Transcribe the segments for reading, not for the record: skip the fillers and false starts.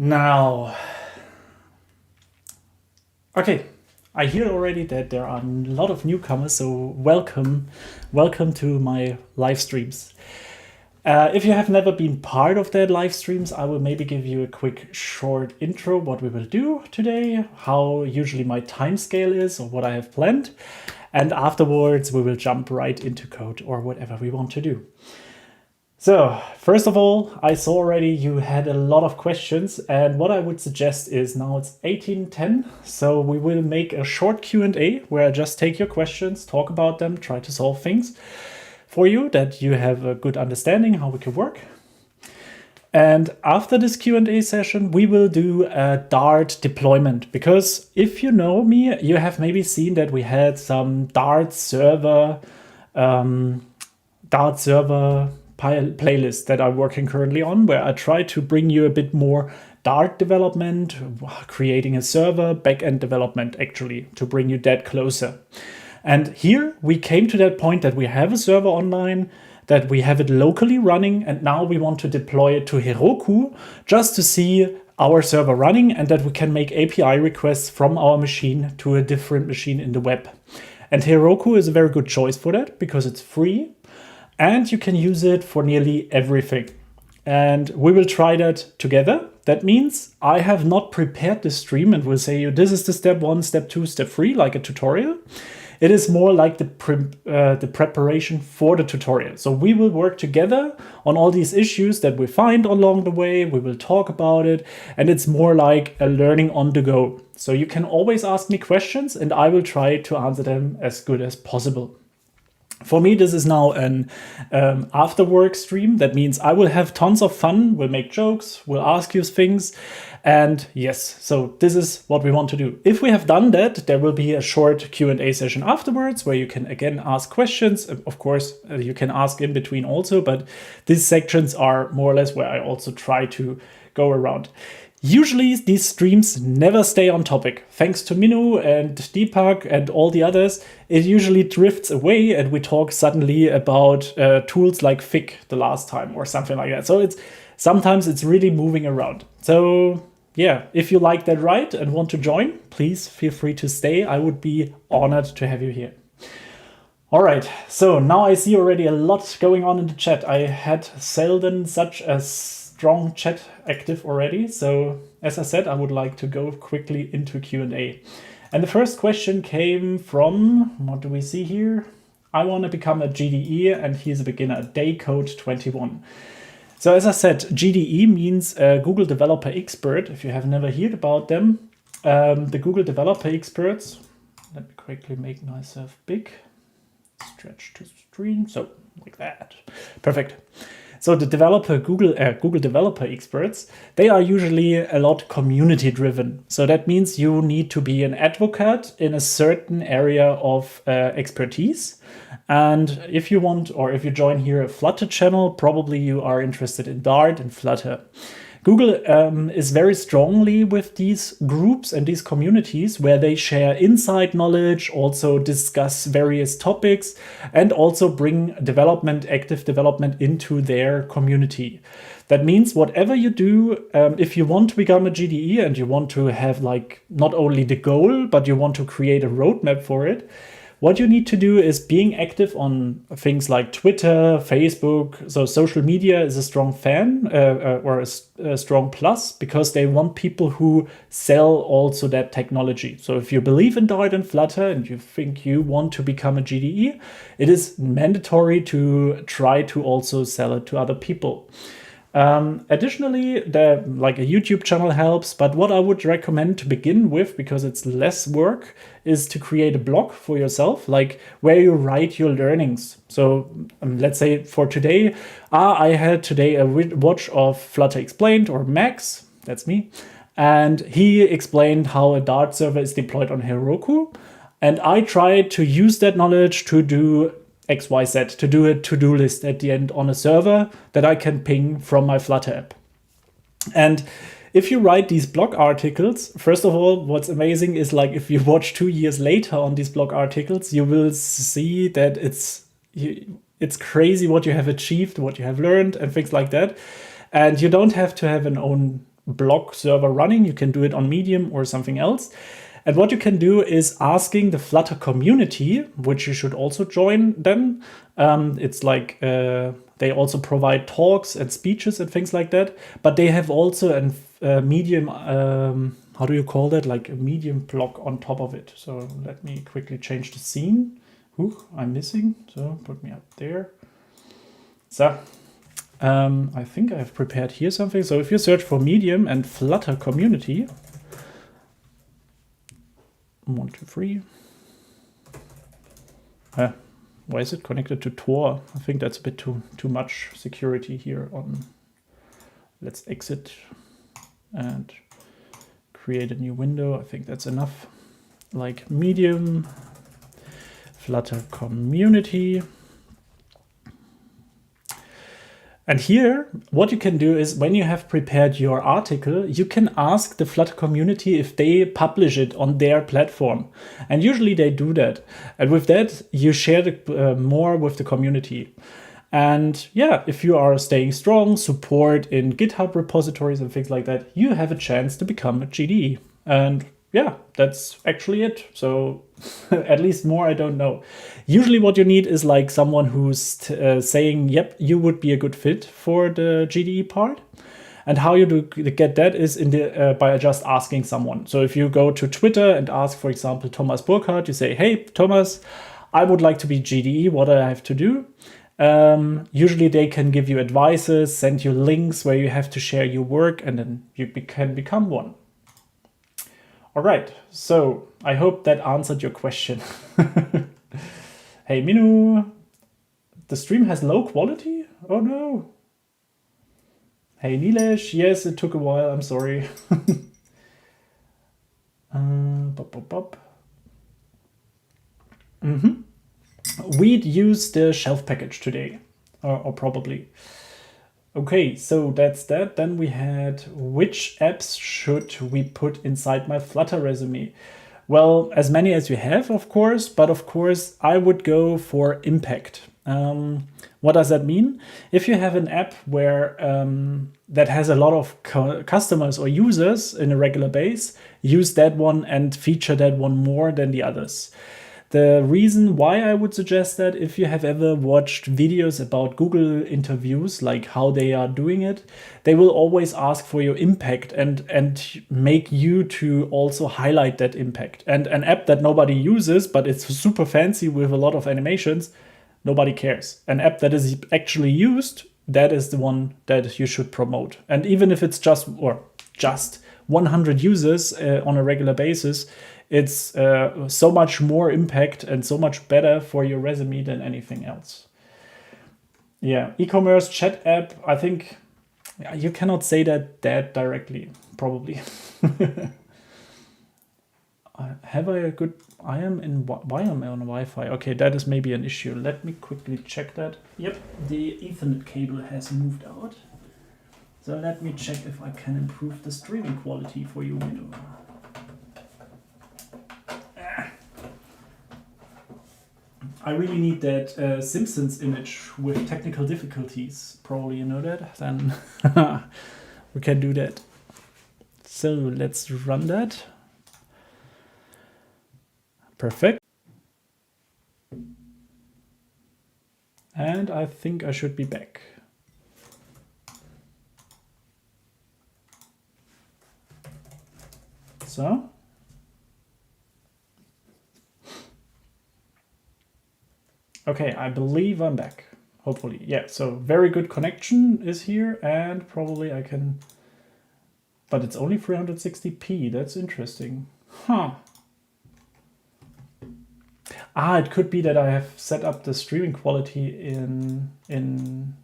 Now, okay, I hear already that there are a lot of newcomers, so welcome to my live streams. If you have never been part of that live streams, I will maybe give you a quick short intro what we will do today, how usually my time scale is or what I have planned. And afterwards we will jump right into code or whatever we want to do. So first of all, I saw already you had a lot of questions, and what I would suggest is now it's 18:10, so we will make a short Q&A where I just take your questions, talk about them, try to solve things for you, that you have a good understanding how we can work. And after this Q&A session, we will do a Dart deployment, because if you know me, you have maybe seen that we had some Dart server playlist that I'm working currently on, where I try to bring you a bit more Dart development, creating a server, backend development actually, to bring you that closer. And here we came to that point that we have a server online, that we have it locally running, and now we want to deploy it to Heroku just to see our server running and that we can make API requests from our machine to a different machine in the web. And Heroku is a very good choice for that because it's free and you can use it for nearly everything. And we will try that together. That means I have not prepared the stream and will say you this is the step 1, step 2, step 3, like a tutorial. It is more like the preparation for the tutorial. So we will work together on all these issues that we find along the way. We will talk about it, and it's more like a learning on the go. So you can always ask me questions and I will try to answer them as good as possible. For me, this is now an after work stream. That means I will have tons of fun. We'll make jokes, we'll ask you things. And yes, so this is what we want to do. If we have done that, there will be a short Q&A session afterwards where you can again ask questions. Of course, you can ask in between also, but these sections are more or less where I also try to go around. Usually these streams never stay on topic. Thanks to Minu and Deepak and all the others, it usually drifts away and we talk suddenly about tools like Fig the last time or something like that. So sometimes it's really moving around. So yeah, if you like that ride and want to join, please feel free to stay. I would be honored to have you here. All right, so now I see already a lot going on in the chat. I had seldom such a strong chat active already. So as I said, I would like to go quickly into Q&A. And the first question came from, what do we see here? I want to become a GDE and he's a beginner, Daycode21. So as I said, GDE means Google Developer Expert. If you have never heard about them, the Google Developer Experts, let me quickly make myself big, stretch to screen, so like that, perfect. So the Google Developer Experts, they are usually a lot community driven. So that means you need to be an advocate in a certain area of expertise. And if you want, or if you join here a Flutter channel, probably you are interested in Dart and Flutter. Google is very strongly with these groups and these communities where they share inside knowledge, also discuss various topics, and also bring active development into their community. That means whatever you do, if you want to become a GDE and you want to have like not only the goal, but you want to create a roadmap for it, what you need to do is being active on things like Twitter, Facebook. So social media is a strong fan or a strong plus because they want people who sell also that technology. So if you believe in Dart and Flutter and you think you want to become a GDE, it is mandatory to try to also sell it to other people. Additionally, like a YouTube channel helps, but what I would recommend to begin with, because it's less work, is to create a blog for yourself, like where you write your learnings. So let's say for today, I had today a watch of Flutter Explained, or Max, that's me, and he explained how a Dart server is deployed on Heroku, and I tried to use that knowledge to do XYZ, to do a to-do list at the end on a server that I can ping from my Flutter app. And if you write these blog articles, first of all, what's amazing is like if you watch 2 years later on these blog articles, you will see that it's crazy what you have achieved, what you have learned and things like that. And you don't have to have an own blog server running. You can do it on Medium or something else. And what you can do is asking the Flutter community, which you should also join then. It's like they also provide talks and speeches and things like that. But they have also a Medium, how do you call that? Like a Medium blog on top of it. So let me quickly change the scene. Ooh, I'm missing. So put me up there. So I think I have prepared here something. So if you search for Medium and Flutter community, 1, 2, 3. Why is it connected to Tor? I think that's a bit too much security here on. Let's exit and create a new window. I think that's enough. Like Medium, Flutter community. And here, what you can do is when you have prepared your article, you can ask the Flutter community if they publish it on their platform. And usually they do that. And with that, you share more with the community. And yeah, if you are staying strong, support in GitHub repositories and things like that, you have a chance to become a GDE. And yeah, that's actually it. So at least more, I don't know. Usually what you need is like someone who's saying, yep, you would be a good fit for the GDE part. And how you do get that is by just asking someone. So if you go to Twitter and ask, for example, Thomas Burkhardt, you say, hey, Thomas, I would like to be GDE. What do I have to do? Usually they can give you advices, send you links where you have to share your work, and then you can become one. All right, so I hope that answered your question. Hey, Minu, the stream has low quality? Oh no. Hey, Nilesh, yes, it took a while, I'm sorry. We'd use the shelf package today, or probably. Okay, so that's that. Then we had, which apps should we put inside my Flutter resume? Well, as many as you have, of course, but of course I would go for impact. What does that mean? If you have an app where that has a lot of customers or users in a regular base, use that one and feature that one more than the others. The reason why I would suggest that, if you have ever watched videos about Google interviews, like how they are doing it, they will always ask for your impact and make you to also highlight that impact. And an app that nobody uses, but it's super fancy with a lot of animations, nobody cares. An app that is actually used, that is the one that you should promote. And even if it's just 100 users on a regular basis, it's so much more impact and so much better for your resume than anything else. Yeah, e-commerce chat app, I think you cannot say that directly, probably. Have I a good, why am I on Wi-Fi? Okay, that is maybe an issue. Let me quickly check that. Yep, the Ethernet cable has moved out. So let me check if I can improve the streaming quality for you, Minu. I really need that Simpsons image with technical difficulties. Probably you know that. Then we can do that. So let's run that. Perfect. And I think I should be back. So. Okay, I believe I'm back. Hopefully, yeah. So very good connection is here, and probably I can. But it's only 360p. That's interesting. Huh. It could be that I have set up the streaming quality in.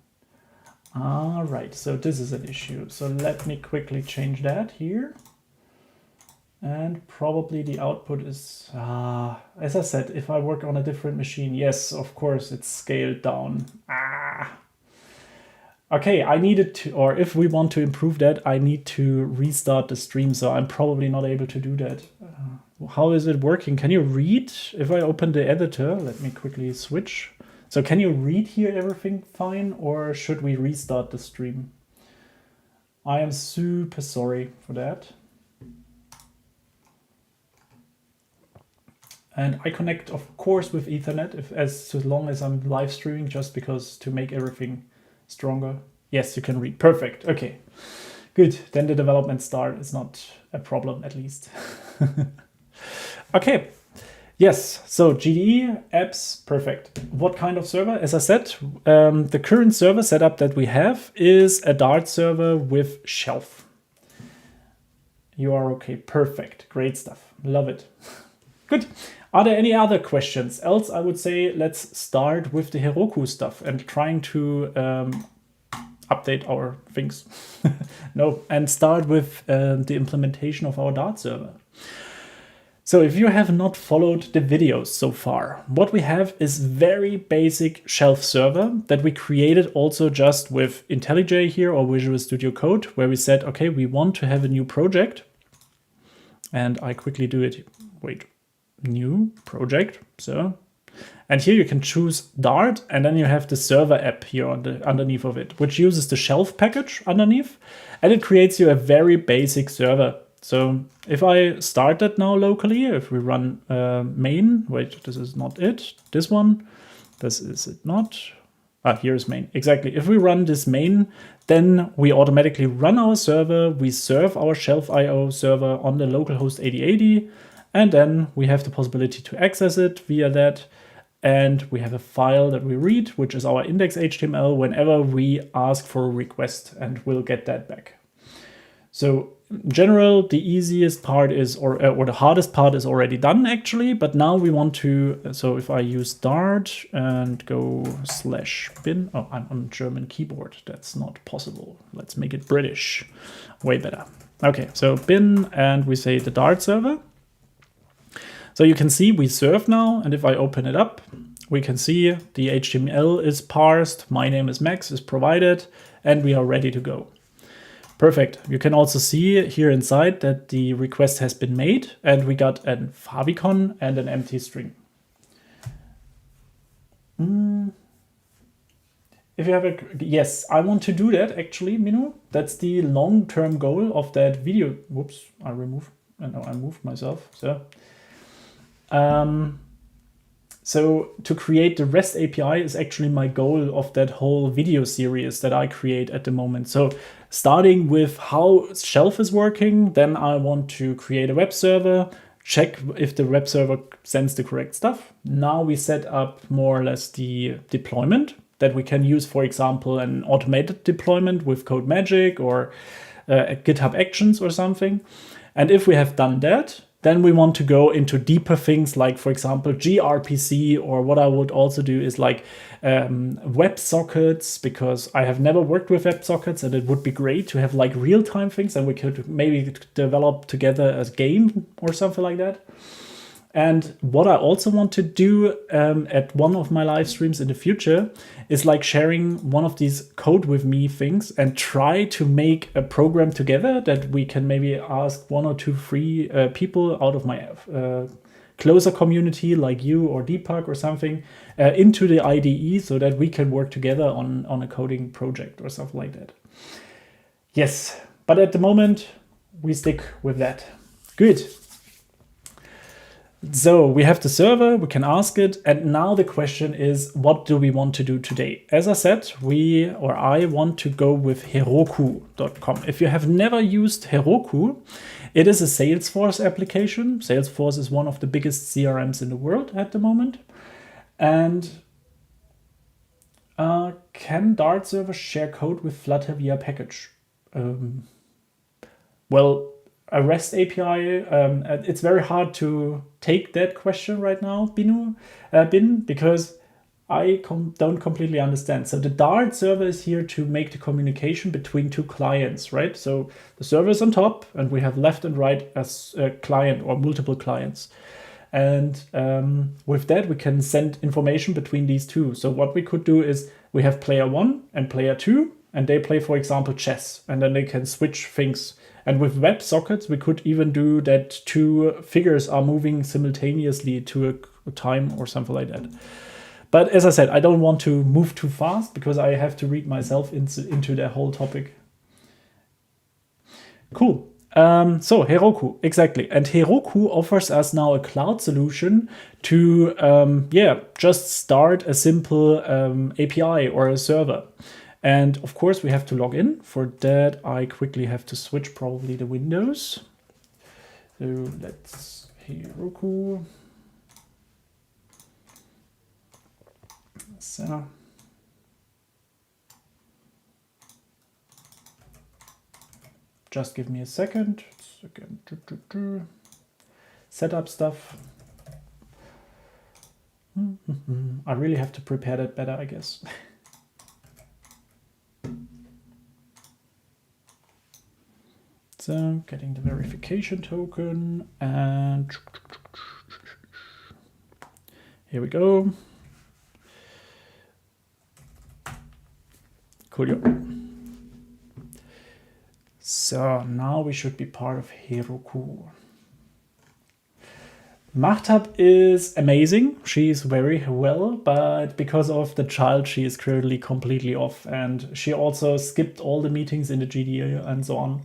Right. So this is an issue. So let me quickly change that here. And probably the output is, as I said, if I work on a different machine, yes, of course, it's scaled down. Okay, I needed to, or if we want to improve that, I need to restart the stream, so I'm probably not able to do that. How is it working? Can you read? If I open the editor, let me quickly switch. So can you read here everything fine, or should we restart the stream? I am super sorry for that. And I connect, of course, with Ethernet as long as I'm live streaming, just because to make everything stronger. Yes, you can read. Perfect. Okay, good. Then the development start is not a problem, at least. Okay. Yes, so GDE, apps, perfect. What kind of server? As I said, the current server setup that we have is a Dart server with shelf. You are okay, perfect, great stuff, love it. Good. Are there any other questions? Else, I would say let's start with the Heroku stuff and trying to update our things. No, and start with the implementation of our Dart server. So if you have not followed the videos so far, what we have is very basic shelf server that we created also just with IntelliJ here or Visual Studio Code, where we said, okay, we want to have a new project. And I quickly do it. Wait, new project. So, and here you can choose Dart, and then you have the server app here on the underneath of it, which uses the shelf package underneath, and it creates you a very basic server. So if I start that now locally, if we run main, wait, this is not it, this one, this is it not. Here's main, exactly. If we run this main, then we automatically run our server, we serve our shelf IO server on the localhost 8080, and then we have the possibility to access it via that. And we have a file that we read, which is our index.html whenever we ask for a request, and we'll get that back. So in general, the easiest part is, or the hardest part is already done actually, but now we want to, so if I use Dart and go /bin, oh, I'm on German keyboard, that's not possible. Let's make it British, way better. Okay, so bin, and we say the Dart server. So you can see we serve now, and if I open it up, we can see the HTML is parsed, my name is Max is provided, and we are ready to go. Perfect. You can also see here inside that the request has been made, and we got a favicon and an empty string. If you have a, yes, I want to do that actually, Minu. That's the long-term goal of that video. Whoops, I moved myself. So to create the REST API is actually my goal of that whole video series that I create at the moment. So starting with how Shelf is working, then I want to create a web server, check if the web server sends the correct stuff. Now we set up more or less the deployment that we can use, for example, an automated deployment with CodeMagic or GitHub Actions or something. And if we have done that, then we want to go into deeper things like, for example, gRPC, or what I would also do is like WebSockets, because I have never worked with WebSockets, and it would be great to have like real-time things, and we could maybe develop together a game or something like that. And what I also want to do at one of my live streams in the future is like sharing one of these code with me things and try to make a program together that we can maybe ask 1 or 2, 3 people out of my closer community like you or Deepak or something into the IDE so that we can work together on a coding project or something like that. Yes, but at the moment we stick with that. Good. So we have the server, we can ask it, and now the question is, what do we want to do today? As I said, I want to go with Heroku.com. If you have never used Heroku, it is a Salesforce application. Salesforce is one of the biggest CRMs in the world at the moment. And can Dart server share code with Flutter via package? Well, a REST API, it's very hard to take that question right now, Bin, because I don't completely understand. So the Dart server is here to make the communication between 2 clients, right? So the server is on top, and we have left and right as a client or multiple clients. And with that, we can send information between these 2. So what we could do is we have player 1 and player 2, and they play, for example, chess, and then they can switch things. And with WebSockets, we could even do that 2 figures are moving simultaneously to a time or something like that. But as I said, I don't want to move too fast because I have to read myself into the whole topic. Cool. So Heroku, exactly. And Heroku offers us now a cloud solution to, just start a simple API or a server. And of course, we have to log in. For that, I quickly have to switch probably the windows. So let's Heroku. So. Just give me a second. Set up stuff. I really have to prepare that better, I guess. So getting the verification token, and here we go. Cool. So now we should be part of Heroku. Mahtab is amazing. She's very well, but because of the child, she is currently completely off. And she also skipped all the meetings in the GDA and so on.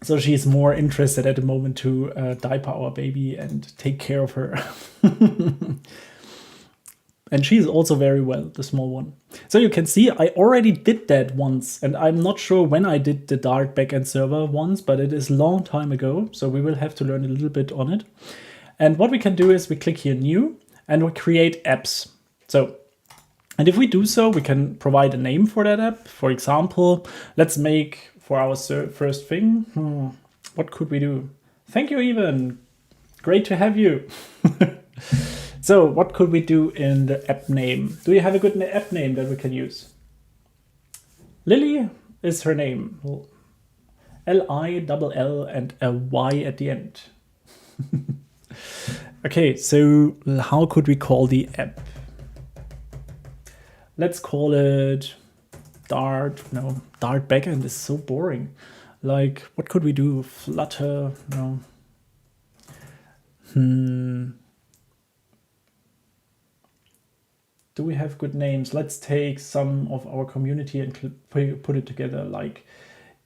So she's more interested at the moment to diaper our baby and take care of her. And she's also very well, the small one. So you can see I already did that once, and I'm not sure when I did the Dart backend server once, but it is a long time ago. So we will have to learn a little bit on it. And what we can do is we click here new and we create apps. So, and if we do so, we can provide a name for that app. For example, let's make for our first thing. What could we do? Thank you, Evan. Great to have you. So what could we do in the app name? Do you have a good app name that we can use? Lily is her name. L-I-L-L and a Y at the end. Okay, so how could we call the app? Let's call it Dart. No, Dart backend is so boring. Like, what could we do? Flutter? No. Do we have good names? Let's take some of our community and put it together, like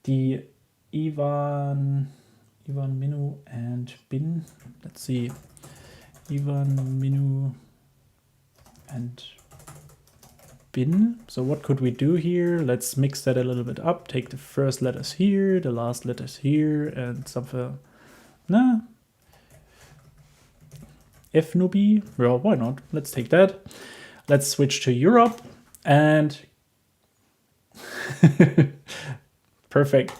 the Ivan Minu and Bin. Let's see, Ivan Minu and Bin. So what could we do here? Let's mix that a little bit up. Take the first letters here, the last letters here, and something. Nah. Fnubi. Well, why not? Let's take that. Let's switch to Europe and perfect.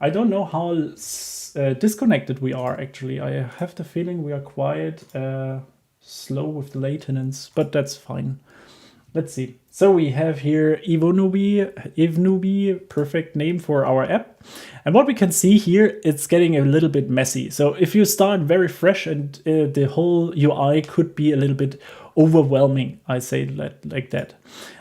I don't know how disconnected we are actually. I have the feeling we are quite slow with the latency, but that's fine. Let's see. So we have here Ivnubi, perfect name for our app. And what we can see here, it's getting a little bit messy. So if you start very fresh and the whole UI could be a little bit overwhelming, I say like that.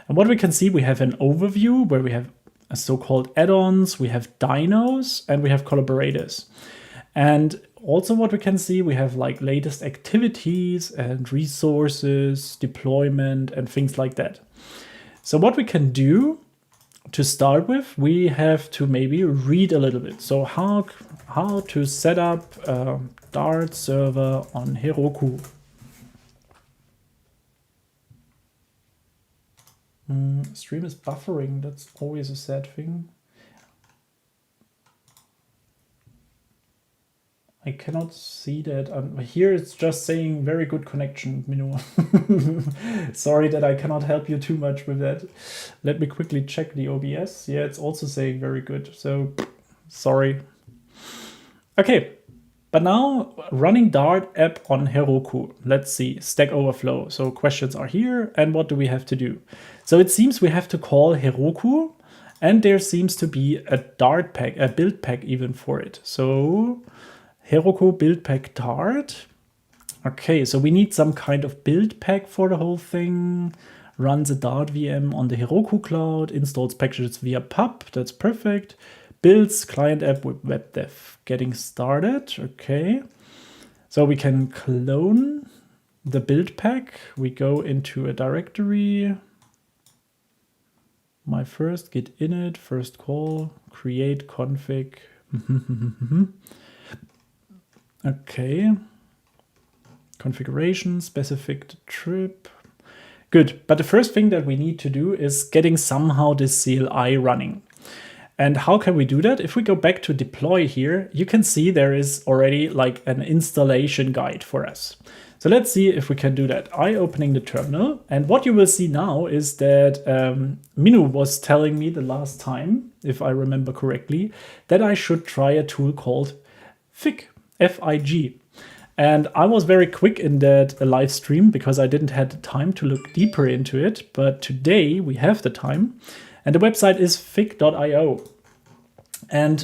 And what we can see, we have an overview where we have a so-called add-ons, we have dynos, and we have collaborators. And also what we can see, we have like latest activities and resources, deployment, and things like that. So what we can do to start with, we have to maybe read a little bit. So how to set up a Dart server on Heroku. Stream is buffering, that's always a sad thing. I cannot see that. Here it's just saying very good connection, Minu. Sorry that I cannot help you too much with that. Let me quickly check the OBS. Yeah, it's also saying very good. So sorry. Okay, but now running Dart app on Heroku. Let's see, Stack Overflow. So questions are here, and what do we have to do? So it seems we have to call Heroku, and there seems to be a Dart pack, a build pack even for it. So Heroku build pack Dart. Okay, so we need some kind of build pack for the whole thing. Runs a Dart VM on the Heroku cloud, installs packages via pub, that's perfect. Builds client app with web dev. Getting started, okay. So we can clone the build pack. We go into a directory. My first git init, first call, create config. Okay. Configuration, specific trip. Good. But the first thing that we need to do is getting somehow this CLI running. And how can we do that? If we go back to deploy here, you can see there is already like an installation guide for us. So let's see if we can do that. Opening the terminal. And what you will see now is that Minu was telling me the last time, if I remember correctly, that I should try a tool called Fig, F-I-G. And I was very quick in that live stream because I didn't have the time to look deeper into it. But today we have the time. And the website is fig.io. And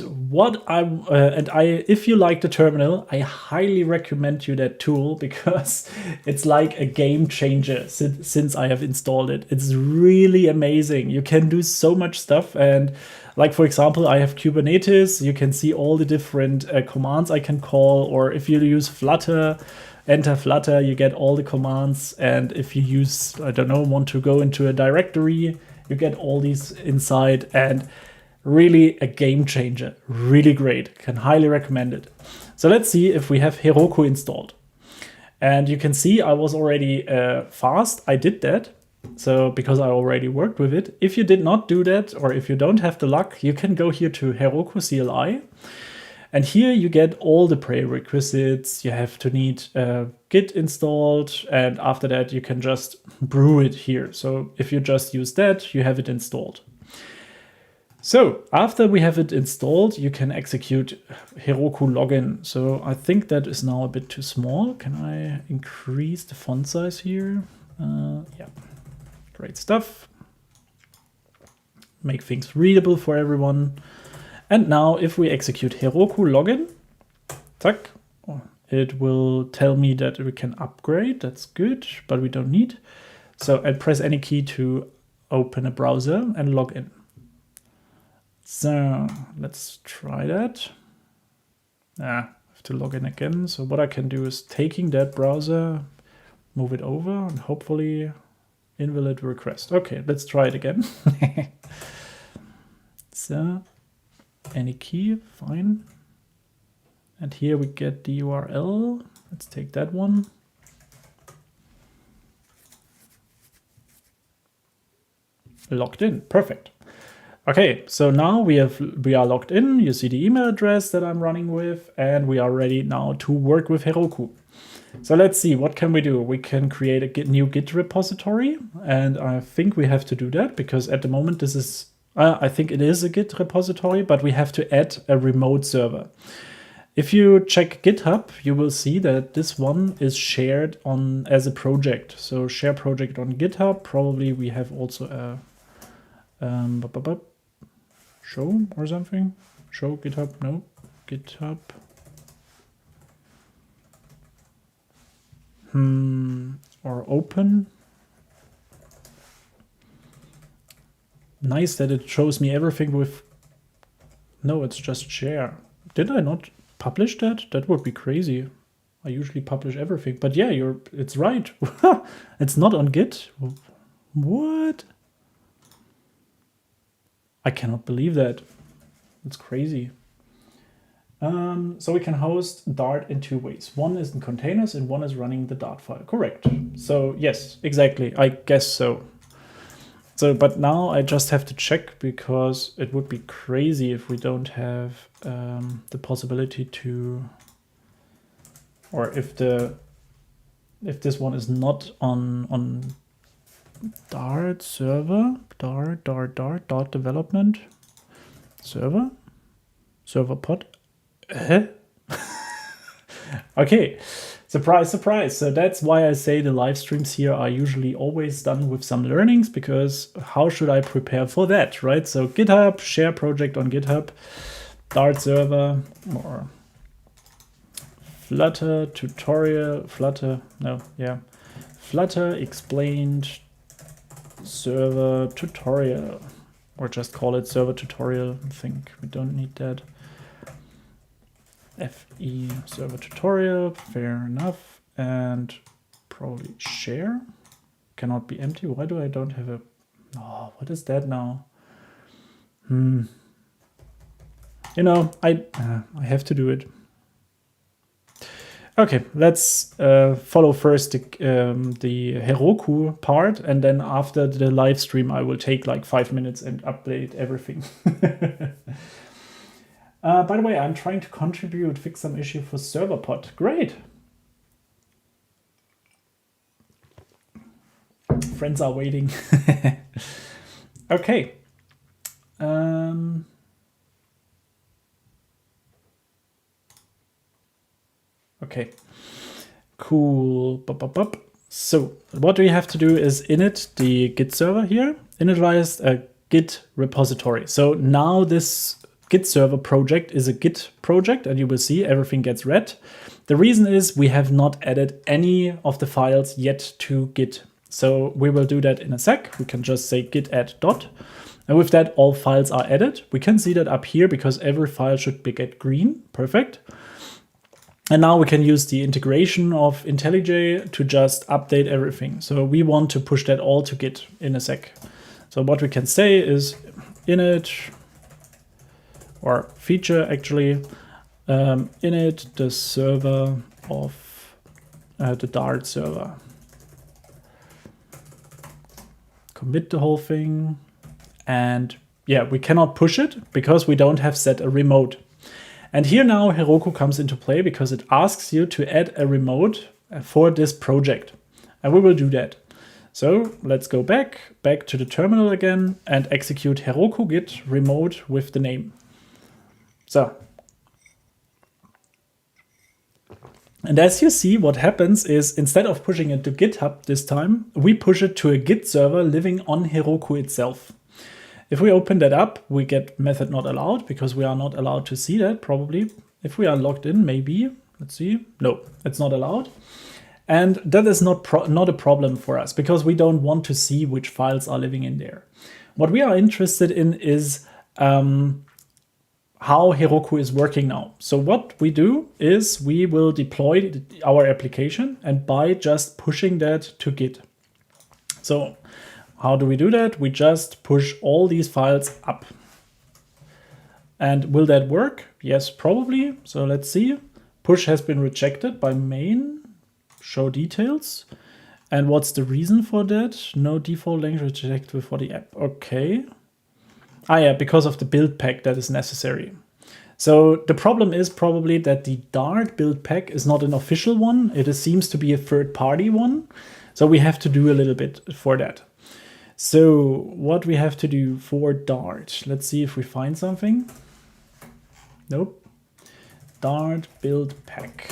if you like the terminal, I highly recommend you that tool because it's like a game changer since I have installed it. It's really amazing. You can do so much stuff. And like, for example, I have Kubernetes. You can see all the different commands I can call. Or if you use Flutter, enter Flutter, you get all the commands. And if you use, I don't know, want to go into a directory, you get all these inside. And really a game changer, really great. Can highly recommend it. So let's see if we have Heroku installed. And you can see I was already fast. I did that. So because I already worked with it. If you did not do that, or if you don't have the luck, you can go here to Heroku CLI. And here you get all the prerequisites. You have to need Git installed. And after that, you can just brew it here. So if you just use that, you have it installed. So after we have it installed, you can execute Heroku login. So I think that is now a bit too small. Can I increase the font size here? Yeah, great stuff. Make things readable for everyone. And now if we execute Heroku login, tack, it will tell me that we can upgrade. That's good, but we don't need. So I press any key to open a browser and log in. So let's try that. I have to log in again. So what I can do is taking that browser, move it over, and hopefully invalid request. Okay, let's try it again. So any key, fine. And here we get the URL. Let's take that one. Logged in, perfect. Okay, so now we are logged in. You see the email address that I'm running with, and we are ready now to work with Heroku. So let's see, what can we do? We can create a new Git repository, and I think we have to do that because at the moment this is, I think it is a Git repository, but we have to add a remote server. If you check GitHub, you will see that this one is shared on as a project. So share project on GitHub. Probably we have also a show or something. Show GitHub, no, GitHub. Or open. Nice that it shows me everything with, no, it's just share. Did I not publish that? That would be crazy. I usually publish everything, but yeah, it's right. It's not on Git. What? I cannot believe that. It's crazy. So we can host Dart in two ways. One is in containers and one is running the Dart file. Correct. So yes, exactly. I guess so. So, but now I just have to check because it would be crazy if we don't have the possibility to, or if this one is not on Dart server, Dart development server pod. Okay, surprise, surprise. So that's why I say the live streams here are usually always done with some learnings, because how should I prepare for that, right? So GitHub, share project on GitHub, Dart server, or Flutter tutorial, Flutter explained server tutorial, or just call it server tutorial. I think we don't need that. FE server tutorial, fair enough. And probably share cannot be empty. Why do I don't have a, oh, what is that now? You know, I have to do it. Okay, let's follow first the Heroku part, and then after the live stream, I will take like 5 minutes and update everything. By the way, I'm trying to contribute, fix some issue for ServerPod. Great. Friends are waiting. Okay. Okay. Cool. So what we have to do is init the Git server here, initialize a Git repository. So now this Git server project is a Git project, and you will see everything gets red. The reason is we have not added any of the files yet to Git. So we will do that in a sec. We can just say git add dot. And with that, all files are added. We can see that up here because every file should be get green. Perfect. And now we can use the integration of IntelliJ to just update everything. So we want to push that all to Git in a sec. So what we can say is init, or feature actually, init the server of the Dart server. Commit the whole thing. And yeah, we cannot push it because we don't have set a remote. And here now Heroku comes into play because it asks you to add a remote for this project. And we will do that. So let's go back to the terminal again and execute Heroku git remote with the name. So. And as you see, what happens is instead of pushing it to GitHub this time, we push it to a Git server living on Heroku itself. If we open that up, we get method not allowed because we are not allowed to see that probably. If we are logged in, maybe, let's see. No, it's not allowed. And that is not a problem for us because we don't want to see which files are living in there. What we are interested in is how Heroku is working now. So what we do is we will deploy our application and by just pushing that to Git. So how do we do that? We just push all these files up. And will that work? Yes, probably. So let's see. Push has been rejected by main. Show details. And what's the reason for that? No default language rejected for the app. Okay. Ah, yeah, because of the build pack that is necessary. So the problem is probably that the Dart build pack is not an official one. It seems to be a third-party one. So we have to do a little bit for that. So what we have to do for Dart, let's see if we find something. Nope. Dart build pack.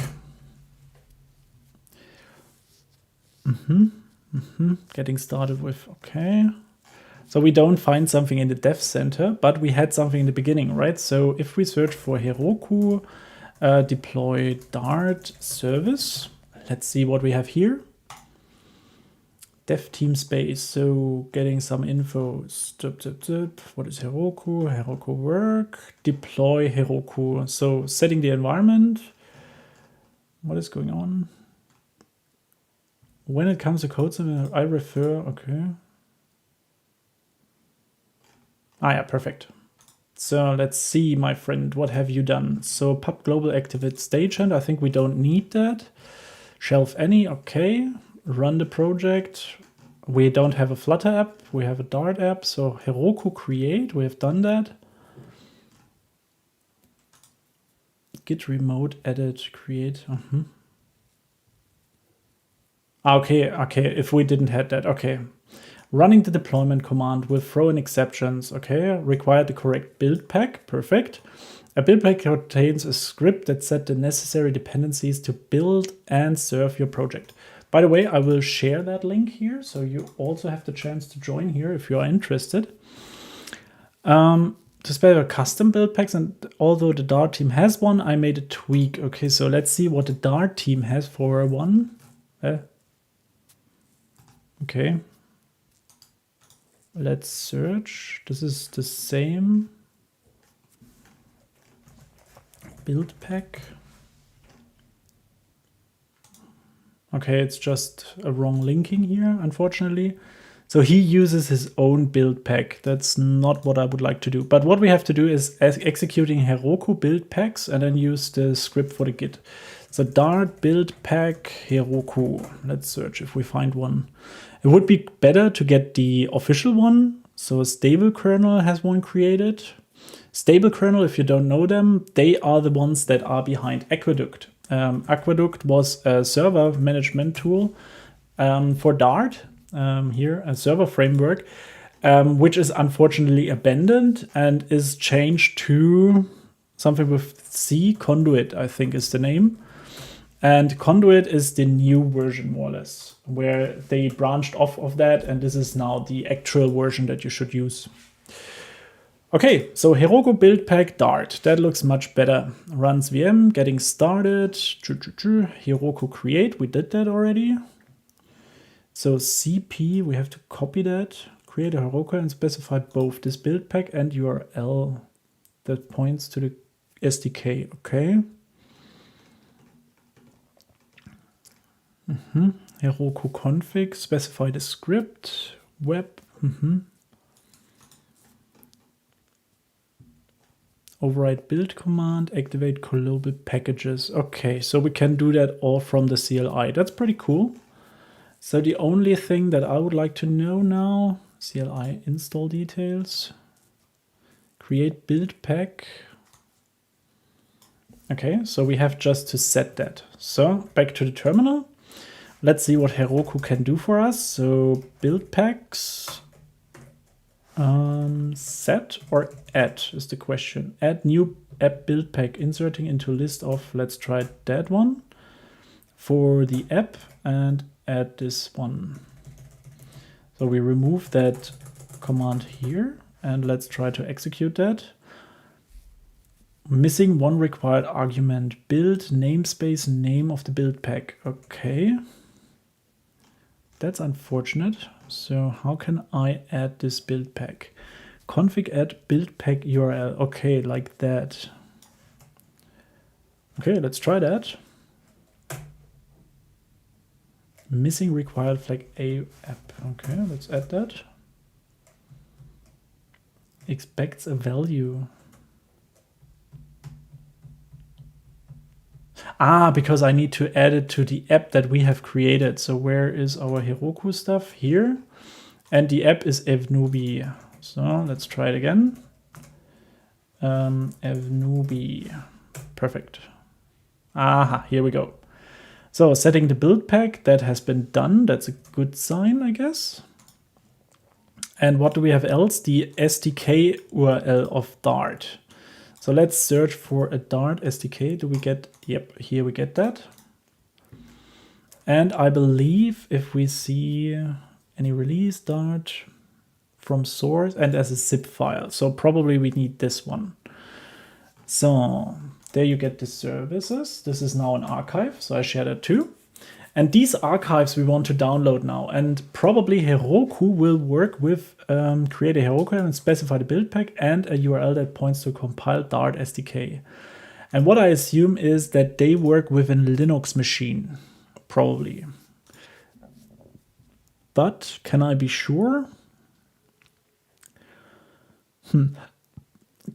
Getting started with, okay. So we don't find something in the dev center, but we had something in the beginning, right? So if we search for Heroku, deploy Dart service, let's see what we have here. Dev team space, so getting some info. What is Heroku? Heroku work, deploy Heroku. So setting the environment. What is going on? When it comes to code, I refer, okay. Ah, yeah, perfect. So let's see, my friend, what have you done? So pub global activate stagehand, I think we don't need that. Shelf any, okay. Run the project. We don't have a Flutter app, we have a Dart app. So Heroku create, we have done that. Git remote edit create. Okay, if we didn't have that, okay. Running the deployment command will throw in exceptions, okay. Require the correct build pack, perfect. A build pack contains a script that set the necessary dependencies to build and serve your project. By the way, I will share that link here, so you also have the chance to join here if you are interested. To spell custom build packs, and although the Dart team has one, I made a tweak. Okay, so let's see what the Dart team has for one. Okay. Let's search. This is the same build pack. Okay, it's just a wrong linking here, unfortunately. So he uses his own build pack. That's not what I would like to do. But what we have to do is executing Heroku build packs and then use the script for the Git. So Dart build pack Heroku. Let's search if we find one. It would be better to get the official one. So stable kernel has one created. Stable kernel, if you don't know them, they are the ones that are behind Aqueduct. Aqueduct was a server management tool for Dart. Here, a server framework, which is unfortunately abandoned and is changed to something with C, Conduit, I think is the name. And Conduit is the new version, more or less, where they branched off of that, and this is now the actual version that you should use. Okay, so Heroku build pack Dart, that looks much better. Runs VM, getting started, Heroku create, we did that already. So CP, we have to copy that, create a Heroku and specify both this build pack and URL that points to the SDK, okay. Heroku config, specify the script, web, override build command, activate global packages. Okay, so we can do that all from the CLI. That's pretty cool. So the only thing that I would like to know now, CLI install details, create build pack. Okay, so we have just to set that. So back to the terminal. Let's see what Heroku can do for us. So build packs, set or add is the question. Add new app build pack, inserting into list of, let's try that one for the app and add this one. So we remove that command here and let's try to execute that. Missing one required argument, build namespace name of the build pack. Okay. That's unfortunate. So how can I add this build pack? Config add build pack URL. Okay, like that. Okay, let's try that. Missing required flag A app. Okay, let's add that. Expects a value. Because I need to add it to the app that we have created. So where is our Heroku stuff? Here. And the app is Evnubi. So let's try it again. Evnubi. Perfect. Aha, here we go. So setting the build pack, that has been done. That's a good sign, I guess. And what do we have else? The SDK URL of Dart. So let's search for a Dart SDK. Do we get, yep, here we get that. And I believe if we see any release Dart from source and as a zip file. So probably we need this one. So there you get the services. This is now an archive, so I share that too. And these archives we want to download now. And probably Heroku will work with create a Heroku and specify the build pack and a URL that points to a compiled Dart SDK. And what I assume is that they work with a Linux machine, probably. But can I be sure?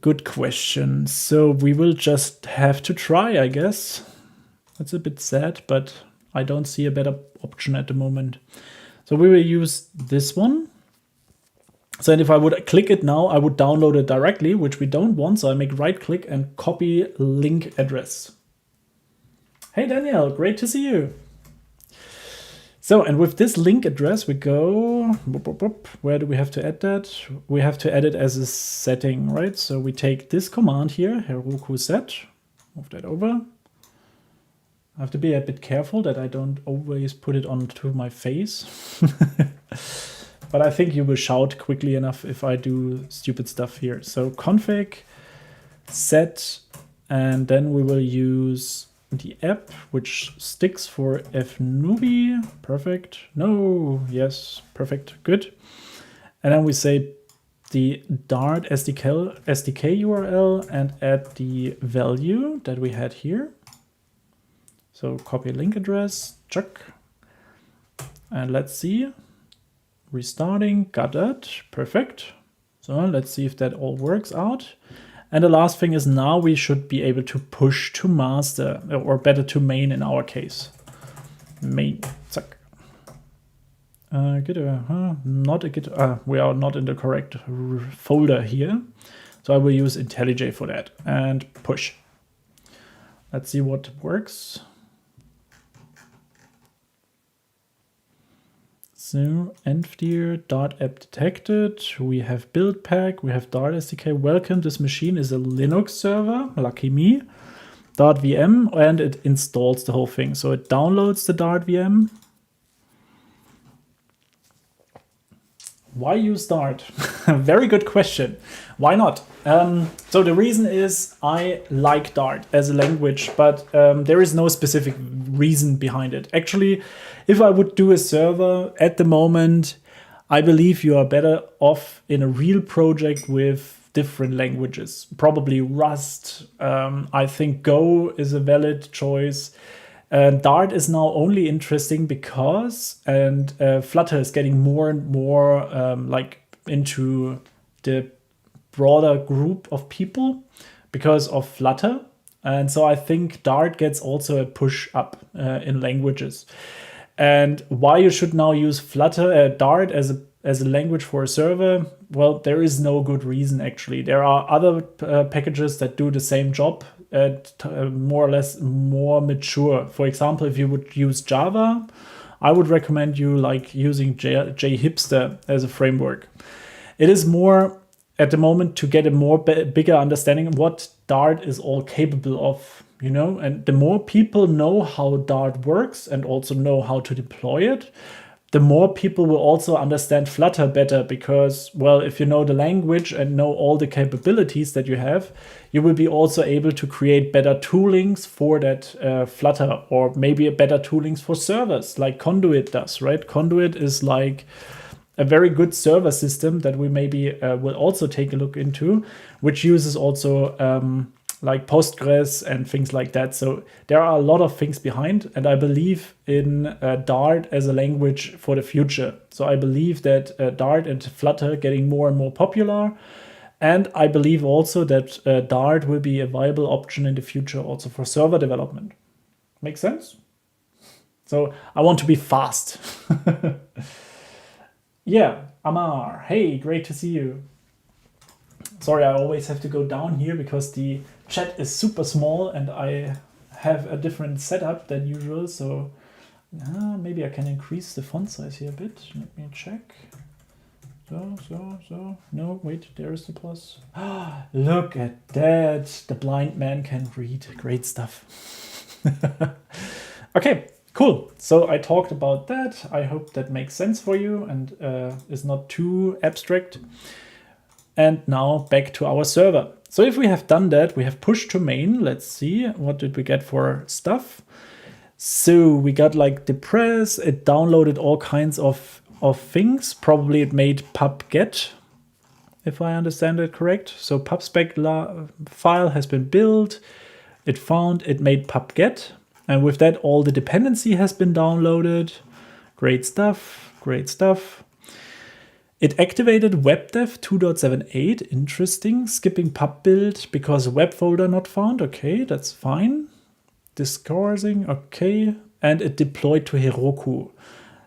Good question. So we will just have to try, I guess. That's a bit sad, but I don't see a better option at the moment. So we will use this one. So if I would click it now, I would download it directly, which we don't want. So I make right click and copy link address. Hey, Daniel, great to see you. So, and with this link address, we go, where do we have to add that? We have to add it as a setting, right? So we take this command here, Heroku set, move that over. I have to be a bit careful that I don't always put it onto my face. But I think you will shout quickly enough if I do stupid stuff here. So config, set, and then we will use the app, which sticks for Evnubi. Perfect. No, yes, perfect, good. And then we say the Dart SDK URL and add the value that we had here. So copy link address, check. And let's see. Restarting, got that, perfect. So let's see if that all works out. And the last thing is now we should be able to push to master, or better to main in our case. Main, zack. Not a git, we are not in the correct folder here. So I will use IntelliJ for that and push. Let's see what works. So envdir.app detected, we have build pack, we have Dart SDK, welcome, this machine is a Linux server, lucky me, Dart VM, and it installs the whole thing. So it downloads the Dart VM. Why use Dart? Very good question. Why not? So the reason is I like Dart as a language, but there is no specific reason behind it. Actually, if I would do a server at the moment, I believe you are better off in a real project with different languages. Probably Rust. I think Go is a valid choice. Dart is now only interesting because, and Flutter is getting more and more like into the broader group of people because of Flutter. And so I think Dart gets also a push up in languages. And why you should now use Flutter, Dart as a language for a server, well, there is no good reason actually. There are other packages that do the same job at more or less more mature. For example, if you would use Java, I would recommend you like using JHipster as a framework. It is more at the moment to get a more bigger understanding of what Dart is all capable of, you know, and the more people know how Dart works and also know how to deploy it, the more people will also understand Flutter better because, well, if you know the language and know all the capabilities that you have, you will be also able to create better toolings for that Flutter, or maybe a better toolings for servers like Conduit does, right? Conduit is like a very good server system that we maybe will also take a look into, which uses also like Postgres and things like that. So there are a lot of things behind, and I believe in Dart as a language for the future. So I believe that Dart and Flutter getting more and more popular, and I believe also that Dart will be a viable option in the future also for server development. Make sense? So I want to be fast. Yeah, Amar, hey, great to see you. Sorry, I always have to go down here because the chat is super small and I have a different setup than usual. So maybe I can increase the font size here a bit. Let me check. So. No, wait, there is the plus. Look at that. The blind man can read. Great stuff. Okay, cool. So I talked about that. I hope that makes sense for you and is not too abstract. And now back to our server. So if we have done that, we have pushed to main. Let's see, what did we get for stuff? So we got like the press, it downloaded all kinds of things. Probably it made pub-get, if I understand it correct. So pub-spec file has been built. It made pub-get. And with that, all the dependency has been downloaded. Great stuff, great stuff. It activated WebDev 2.78, interesting. Skipping pub build because web folder not found. Okay, that's fine. Discoursing, okay. And it deployed to Heroku.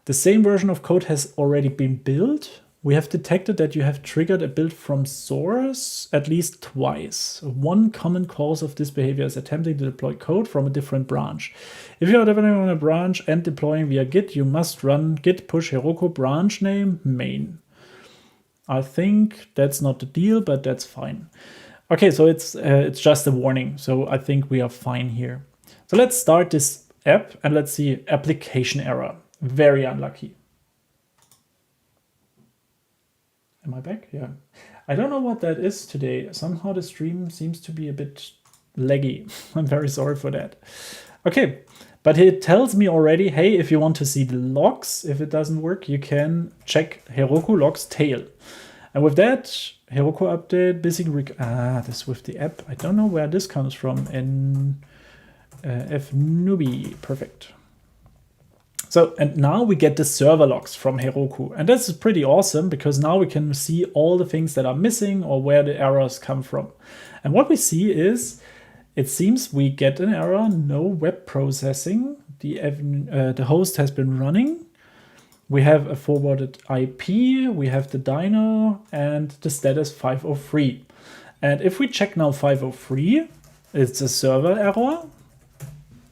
The same version of code has already been built. We have detected that you have triggered a build from source at least twice. One common cause of this behavior is attempting to deploy code from a different branch. If you are developing on a branch and deploying via Git, you must run git push Heroku branch name main. I think that's not the deal, but that's fine. Okay, so it's just a warning. So I think we are fine here. So let's start this app and let's see application error. Very unlucky. Am I back? Yeah. I don't know what that is today. Somehow the stream seems to be a bit laggy. I'm very sorry for that. Okay, but it tells me already, hey, if you want to see the logs, if it doesn't work, you can check Heroku logs tail. And with that, Heroku update, this with the app. I don't know where this comes from in fnooby. Perfect. So, and now we get the server logs from Heroku. And this is pretty awesome because now we can see all the things that are missing or where the errors come from. And what we see is, it seems we get an error, no web processing. The host has been running. We have a forwarded IP, we have the dyno, and the status 503. And if we check now 503, it's a server error.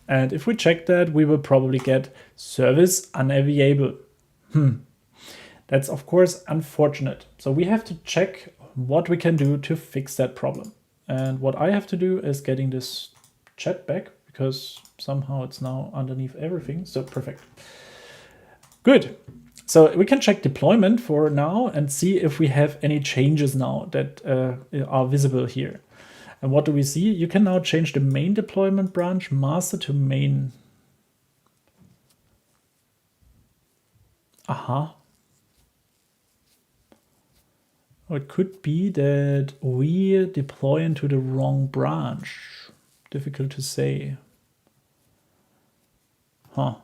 And if we check that, we will probably get service unavailable. That's of course unfortunate. So we have to check what we can do to fix that problem. And what I have to do is getting this chat back because somehow it's now underneath everything. So perfect. Good. So we can check deployment for now and see if we have any changes now that are visible here. And what do we see? You can now change the main deployment branch master to main. Aha. Or it could be that we deploy into the wrong branch. Difficult to say. Huh.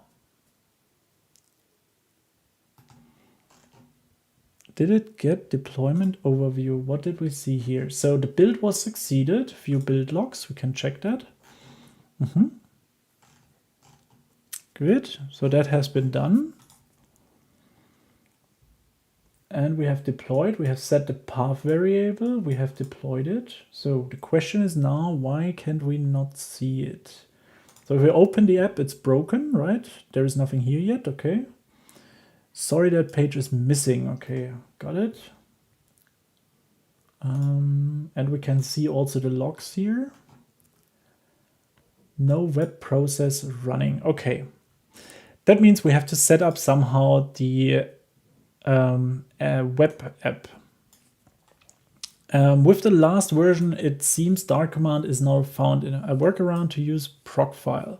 Did it get deployment overview? What did we see here? So the build was succeeded. View build logs. We can check that. Good. So that has been done. And we have deployed. We have set the path variable. We have deployed it. So the question is now, why can't we not see it? So if we open the app, it's broken, right? There is nothing here yet. Okay. Sorry, that page is missing. Okay, got it. And we can see also the logs here. No web process running. Okay. That means we have to set up somehow the web app. With the last version, it seems Dart command is now found in a workaround to use procfile.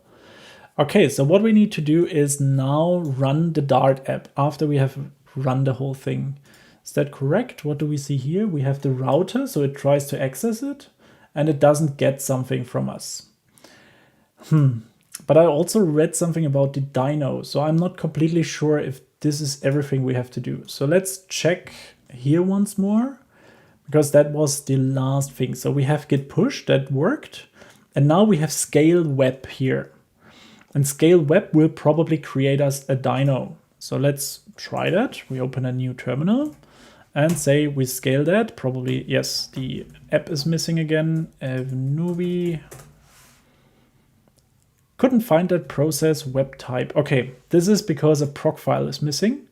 Okay, so what we need to do is now run the Dart app after we have run the whole thing. Is that correct? What do we see here? We have the router, so it tries to access it, and it doesn't get something from us. But I also read something about the dyno, so I'm not completely sure if this is everything we have to do. So let's check here once more, because that was the last thing. So we have git push, that worked, and now we have scale web here. And scale web will probably create us a dyno. So let's try that. We open a new terminal and say we scale that. Probably, yes, the app is missing again. Newbie. Couldn't find that process web type. Okay, this is because a procfile is missing.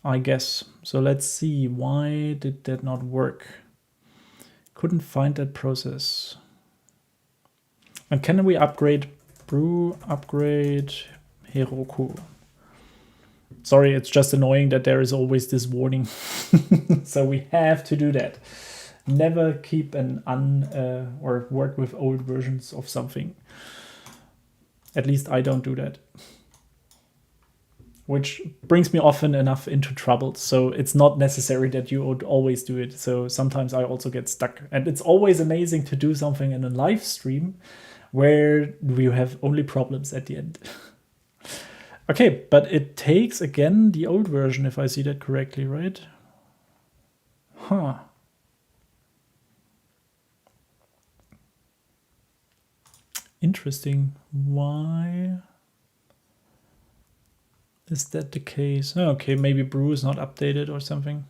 I guess. So let's see, why did that not work? Couldn't find that process. And can we upgrade brew, upgrade Heroku? Sorry, it's just annoying that there is always this warning. So we have to do that. Never keep an or work with old versions of something. At least I don't do that. Which brings me often enough into trouble. So it's not necessary that you would always do it. So sometimes I also get stuck. And it's always amazing to do something in a live stream where we have only problems at the end. Okay, but it takes again the old version, if I see that correctly, right? Huh. Interesting. Why is that the case? Oh, okay, maybe brew is not updated or something.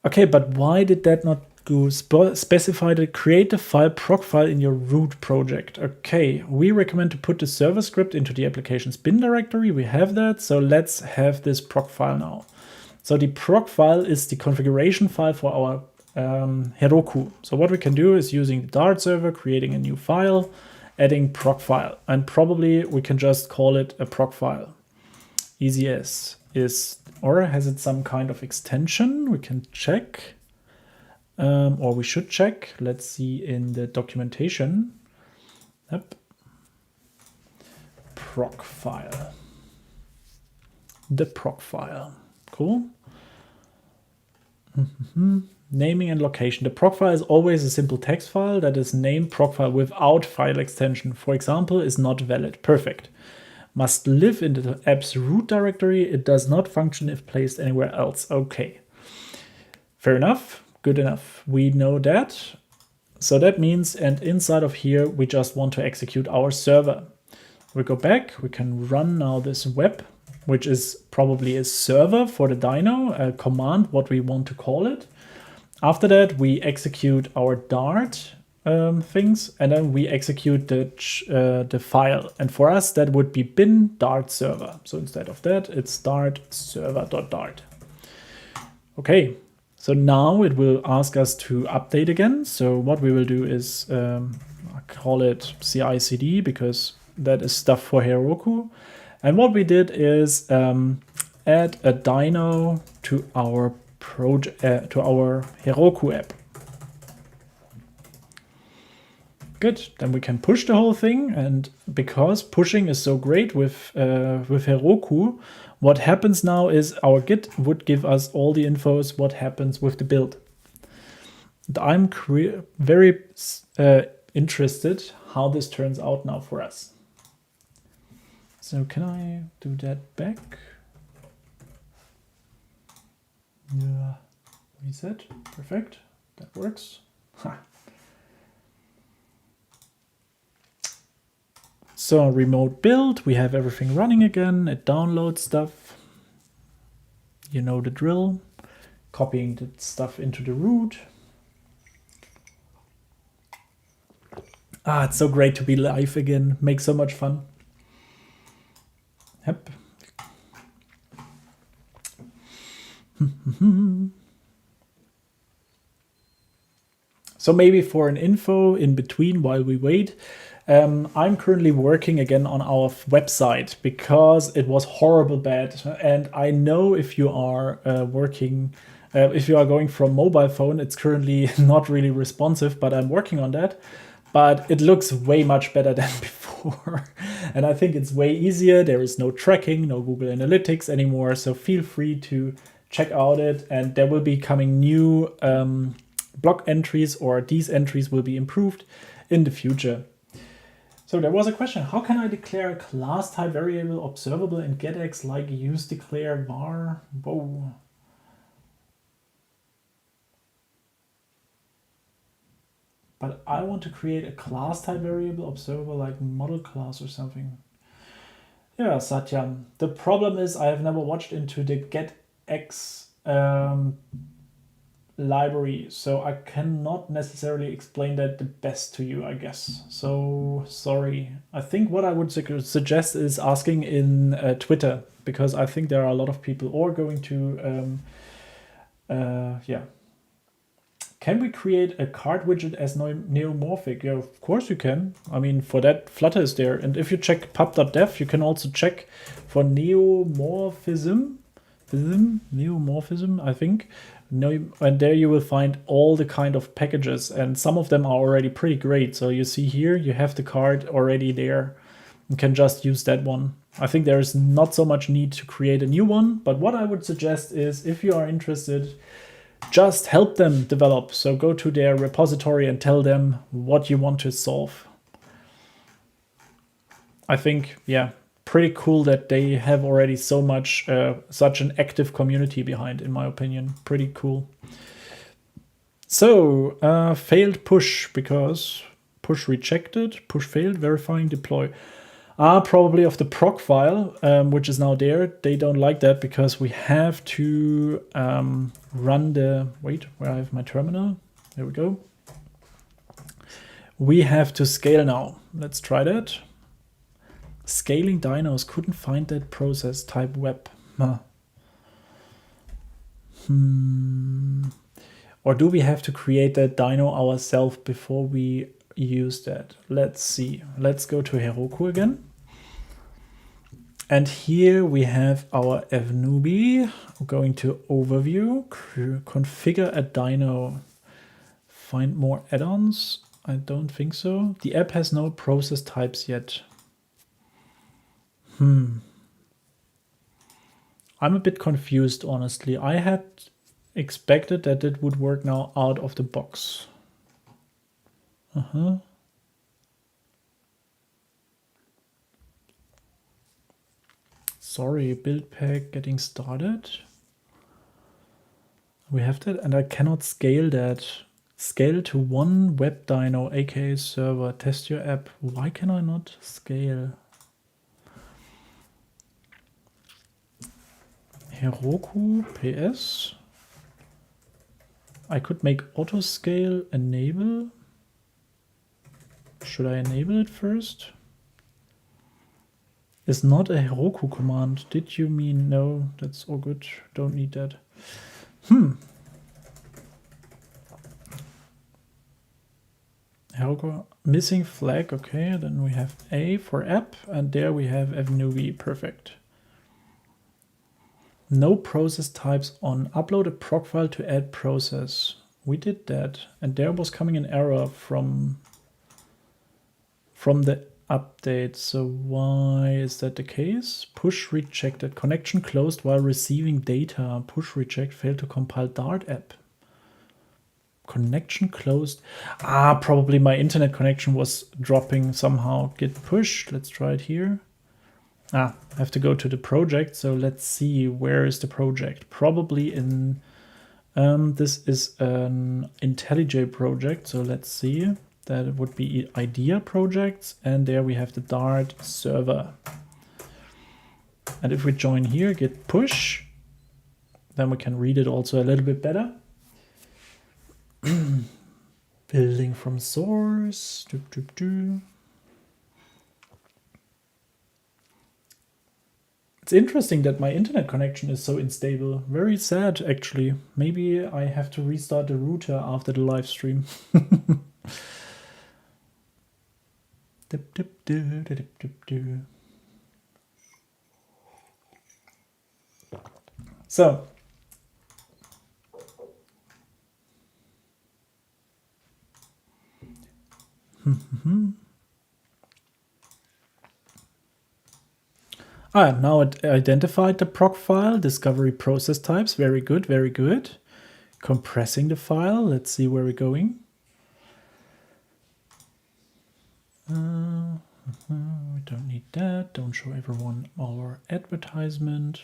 Okay, but why did that not go specify the create a file procfile in your root project? Okay, we recommend to put the server script into the application's bin directory. We have that, so let's have this procfile now. So the procfile is the configuration file for our Heroku. So what we can do is using the Dart server, creating a new file, adding procfile, and probably we can just call it a procfile. Easy as is, or has it some kind of extension? We can check, or we should check. Let's see in the documentation. Yep. Procfile. The procfile. Cool. Naming and location. The procfile is always a simple text file that is named procfile without file extension. For example, is not valid. Perfect. must live in the app's root directory. It does not function if placed anywhere else. Okay. Fair enough. Good enough. We know that. So that means, and inside of here, we just want to execute our server. We go back. We can run now this web, which is probably a server for the dyno, a command, what we want to call it. After that, we execute our Dart things, and then we execute the file. And for us, that would be bin Dart server. So instead of that, it's Dart server.dart. Okay, so now it will ask us to update again. So what we will do is call it CI/CD because that is stuff for Heroku. And what we did is add a dyno to our project, to our Heroku app. Good, then we can push the whole thing, and because pushing is so great with Heroku, what happens now is our Git would give us all the infos what happens with the build. And I'm very interested how this turns out now for us. So can I do that back? Yeah, reset, perfect, that works. Ha. So remote build, we have everything running again. It downloads stuff. You know the drill. Copying the stuff into the root. Ah, it's so great to be live again. Makes so much fun. Yep. So maybe for an info in between while we wait, I'm currently working again on our website because it was horrible bad. And I know if you are if you are going from mobile phone, it's currently not really responsive, but I'm working on that. But it looks way much better than before. And I think it's way easier. There is no tracking, no Google Analytics anymore. So feel free to check out it. And there will be coming new block entries, or these entries will be improved in the future. So there was a question, how can I declare a class type variable observable in getX like useDeclare var? Whoa. But I want to create a class type variable observable like model class or something. Yeah, Satyam. The problem is I have never watched into the getX library, so I cannot necessarily explain that the best to you, I guess. So sorry. I think what I would suggest is asking in Twitter, because I think there are a lot of people or going to yeah. Can we create a card widget as neomorphic? Yeah, of course you can. I mean, for that, Flutter is there. And if you check pub.dev, you can also check for neomorphism, I think. And there you will find all the kind of packages, and some of them are already pretty great. So you see here, you have the card already there. You can just use that one. I think there is not so much need to create a new one, but what I would suggest is if you are interested, just help them develop. So go to their repository and tell them what you want to solve. I think, yeah, pretty cool that they have already so much, such an active community behind, in my opinion. Pretty cool. So failed push because push rejected, push failed, verifying deploy. Probably of the proc file, which is now there. They don't like that because we have to run the, wait, where I have my terminal. There we go. We have to scale now. Let's try that. Scaling dynos, couldn't find that process type web. Or do we have to create that dyno ourselves before we use that? Let's see. Let's go to Heroku again. And here we have our fnewbie. Going to overview, configure a dyno, find more add-ons. I don't think so. The app has no process types yet. I'm a bit confused, honestly. I had expected that it would work now out of the box. Sorry, build pack getting started. We have that, and I cannot scale that. Scale to one web dyno, aka server. Test your app. Why can I not scale? Heroku PS. I could make auto scale enable. Should I enable it first? It's not a Heroku command. Did you mean no? That's all good. Don't need that. Heroku missing flag. Okay, then we have A for app, and there we have FNUV. Perfect. No process types on. Upload a proc file to add process. We did that, and there was coming an error from the update. So why is that the case? Push rejected. Connection closed while receiving data. Push reject failed to compile Dart app. Connection closed. Probably my internet connection was dropping somehow. Git push. Let's try it here. I have to go to the project. So let's see, where is the project? Probably in, this is an IntelliJ project. So let's see. That would be idea projects. And there we have the Dart server. And if we join here, git push, then we can read it also a little bit better. Building from source. It's interesting that my internet connection is so unstable. Very sad, actually. Maybe I have to restart the router after the live stream. So, now it identified the proc file, discovery process types. Very good, very good. Compressing the file. Let's see where we're going. We don't need that. Don't show everyone our advertisement.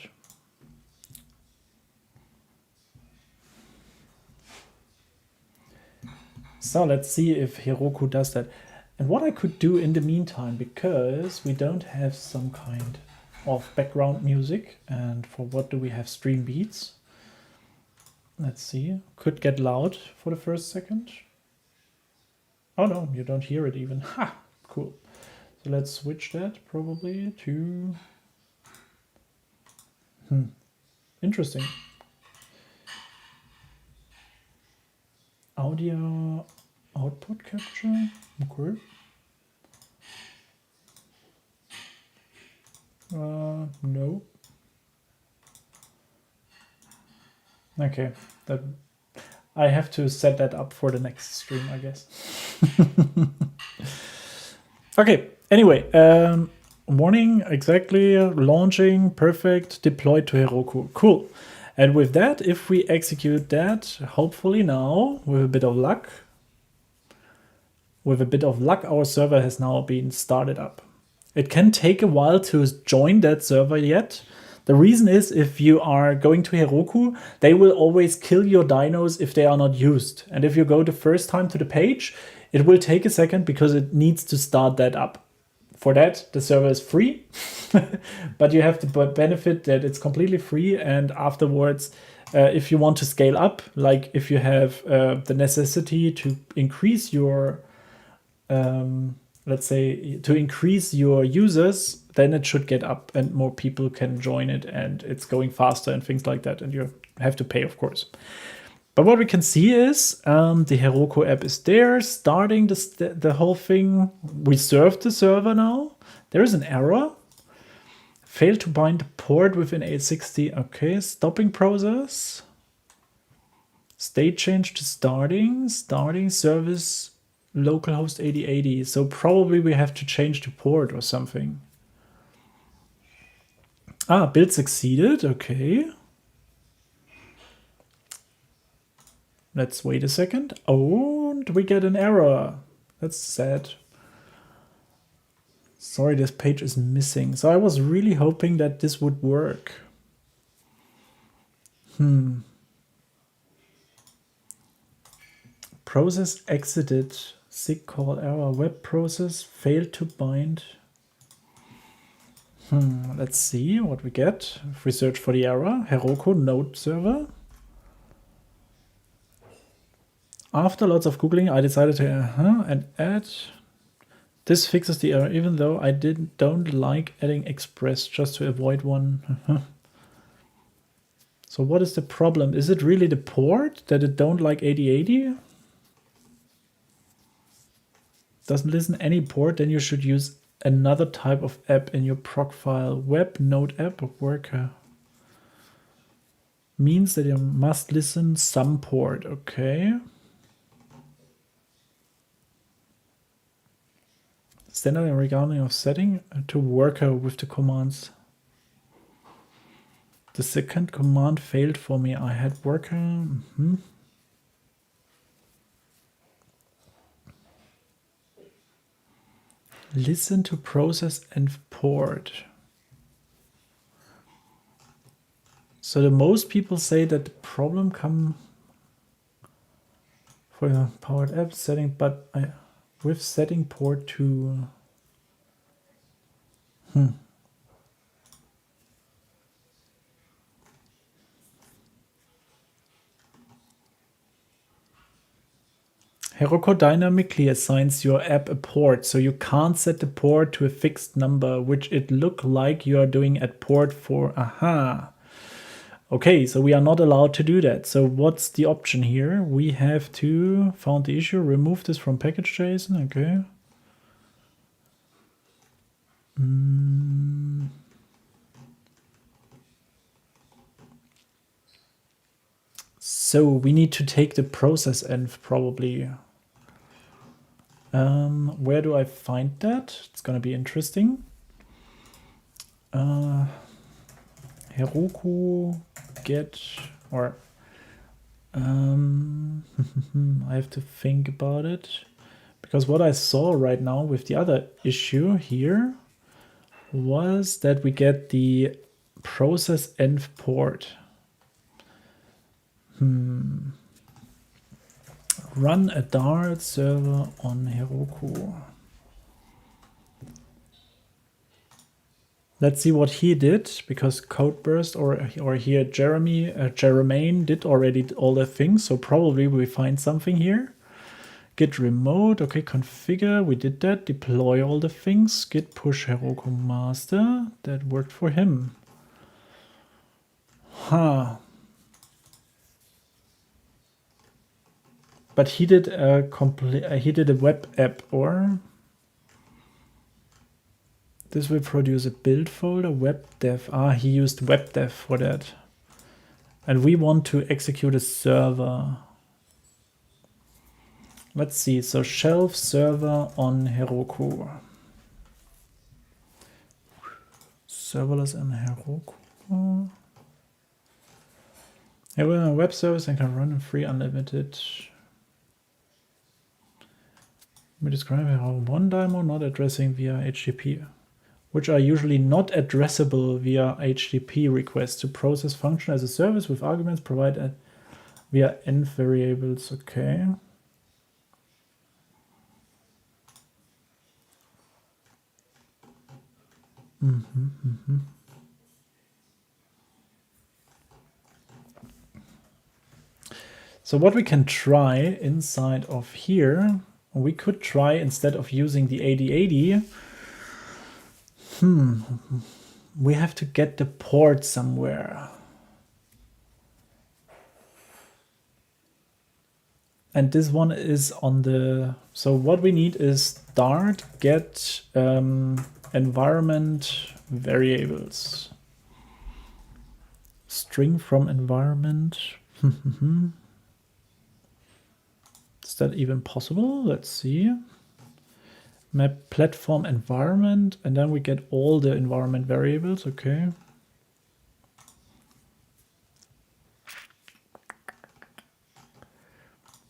So let's see if Heroku does that. And what I could do in the meantime, because we don't have some kind of background music, and for what do we have stream beats? Let's see. Could get loud for the first second. Oh no, you don't hear it even. Ha! Cool. So let's switch that probably to... Interesting. Audio output capture. Okay. No. Okay, that I have to set that up for the next stream, I guess. Okay, anyway, warning, exactly, launching, perfect, deployed to Heroku. Cool. And with that, if we execute that, hopefully now, with a bit of luck, our server has now been started up. It can take a while to join that server yet. The reason is, if you are going to Heroku, they will always kill your dynos if they are not used. And if you go the first time to the page, it will take a second because it needs to start that up. For that, the server is free, but you have the benefit that it's completely free. And afterwards, if you want to scale up, like if you have the necessity to increase your, let's say, to increase your users, then it should get up and more people can join it and it's going faster and things like that. And you have to pay, of course. But what we can see is the Heroku app is there, starting the whole thing. We served the server now. There is an error. Failed to bind the port within 860. Okay, stopping process. State change to starting service localhost 8080. So probably we have to change the port or something. Build succeeded. Okay. Let's wait a second. Oh, and we get an error. That's sad. Sorry, this page is missing. So I was really hoping that this would work. Process exited. SIG call error. Web process failed to bind. Let's see what we get. If we search for the error, Heroku node server. After lots of Googling, I decided to and add. This fixes the error, even though I don't like adding Express just to avoid one. So what is the problem? Is it really the port that it don't like 8080? Doesn't listen any port, then you should use another type of app in your proc file. Web node app worker. Means that you must listen some port, okay. Standard and regarding of setting to worker with the commands. The second command failed for me. I had worker. Listen to process and port. So the most people say that the problem come for the powered app setting, but with setting port to Heroku dynamically assigns your app a port, so you can't set the port to a fixed number, which it look like you are doing at port 4. Aha. Okay, so we are not allowed to do that. So what's the option here? We have to found the issue, remove this from package.json. Okay. So we need to take the process env probably. Where do I find that? It's going to be interesting. Heroku get or I have to think about it, because what I saw right now with the other issue here was that we get the process env port. Run a Dart server on Heroku. Let's see what he did, because Codeburst or here Jermaine did already all the things, so probably we find something here. Git remote, okay, configure, we did that. Deploy all the things. Git push Heroku master, that worked for him. But he did a web app, or this will produce a build folder, web dev. He used web dev for that. And we want to execute a server. Let's see, so shelf server on Heroku. Serverless in Heroku. Here we have a web service and can run a free unlimited. We describe how one demo not addressing via HTTP, which are usually not addressable via HTTP requests to process function as a service with arguments provided via env variables. Okay. So what we can try inside of here, we could try, instead of using the 8080, we have to get the port somewhere. And this one is on the, so what we need is Dart get environment variables. String from environment. Is that even possible? Let's see. Map platform environment, and then we get all the environment variables. Okay.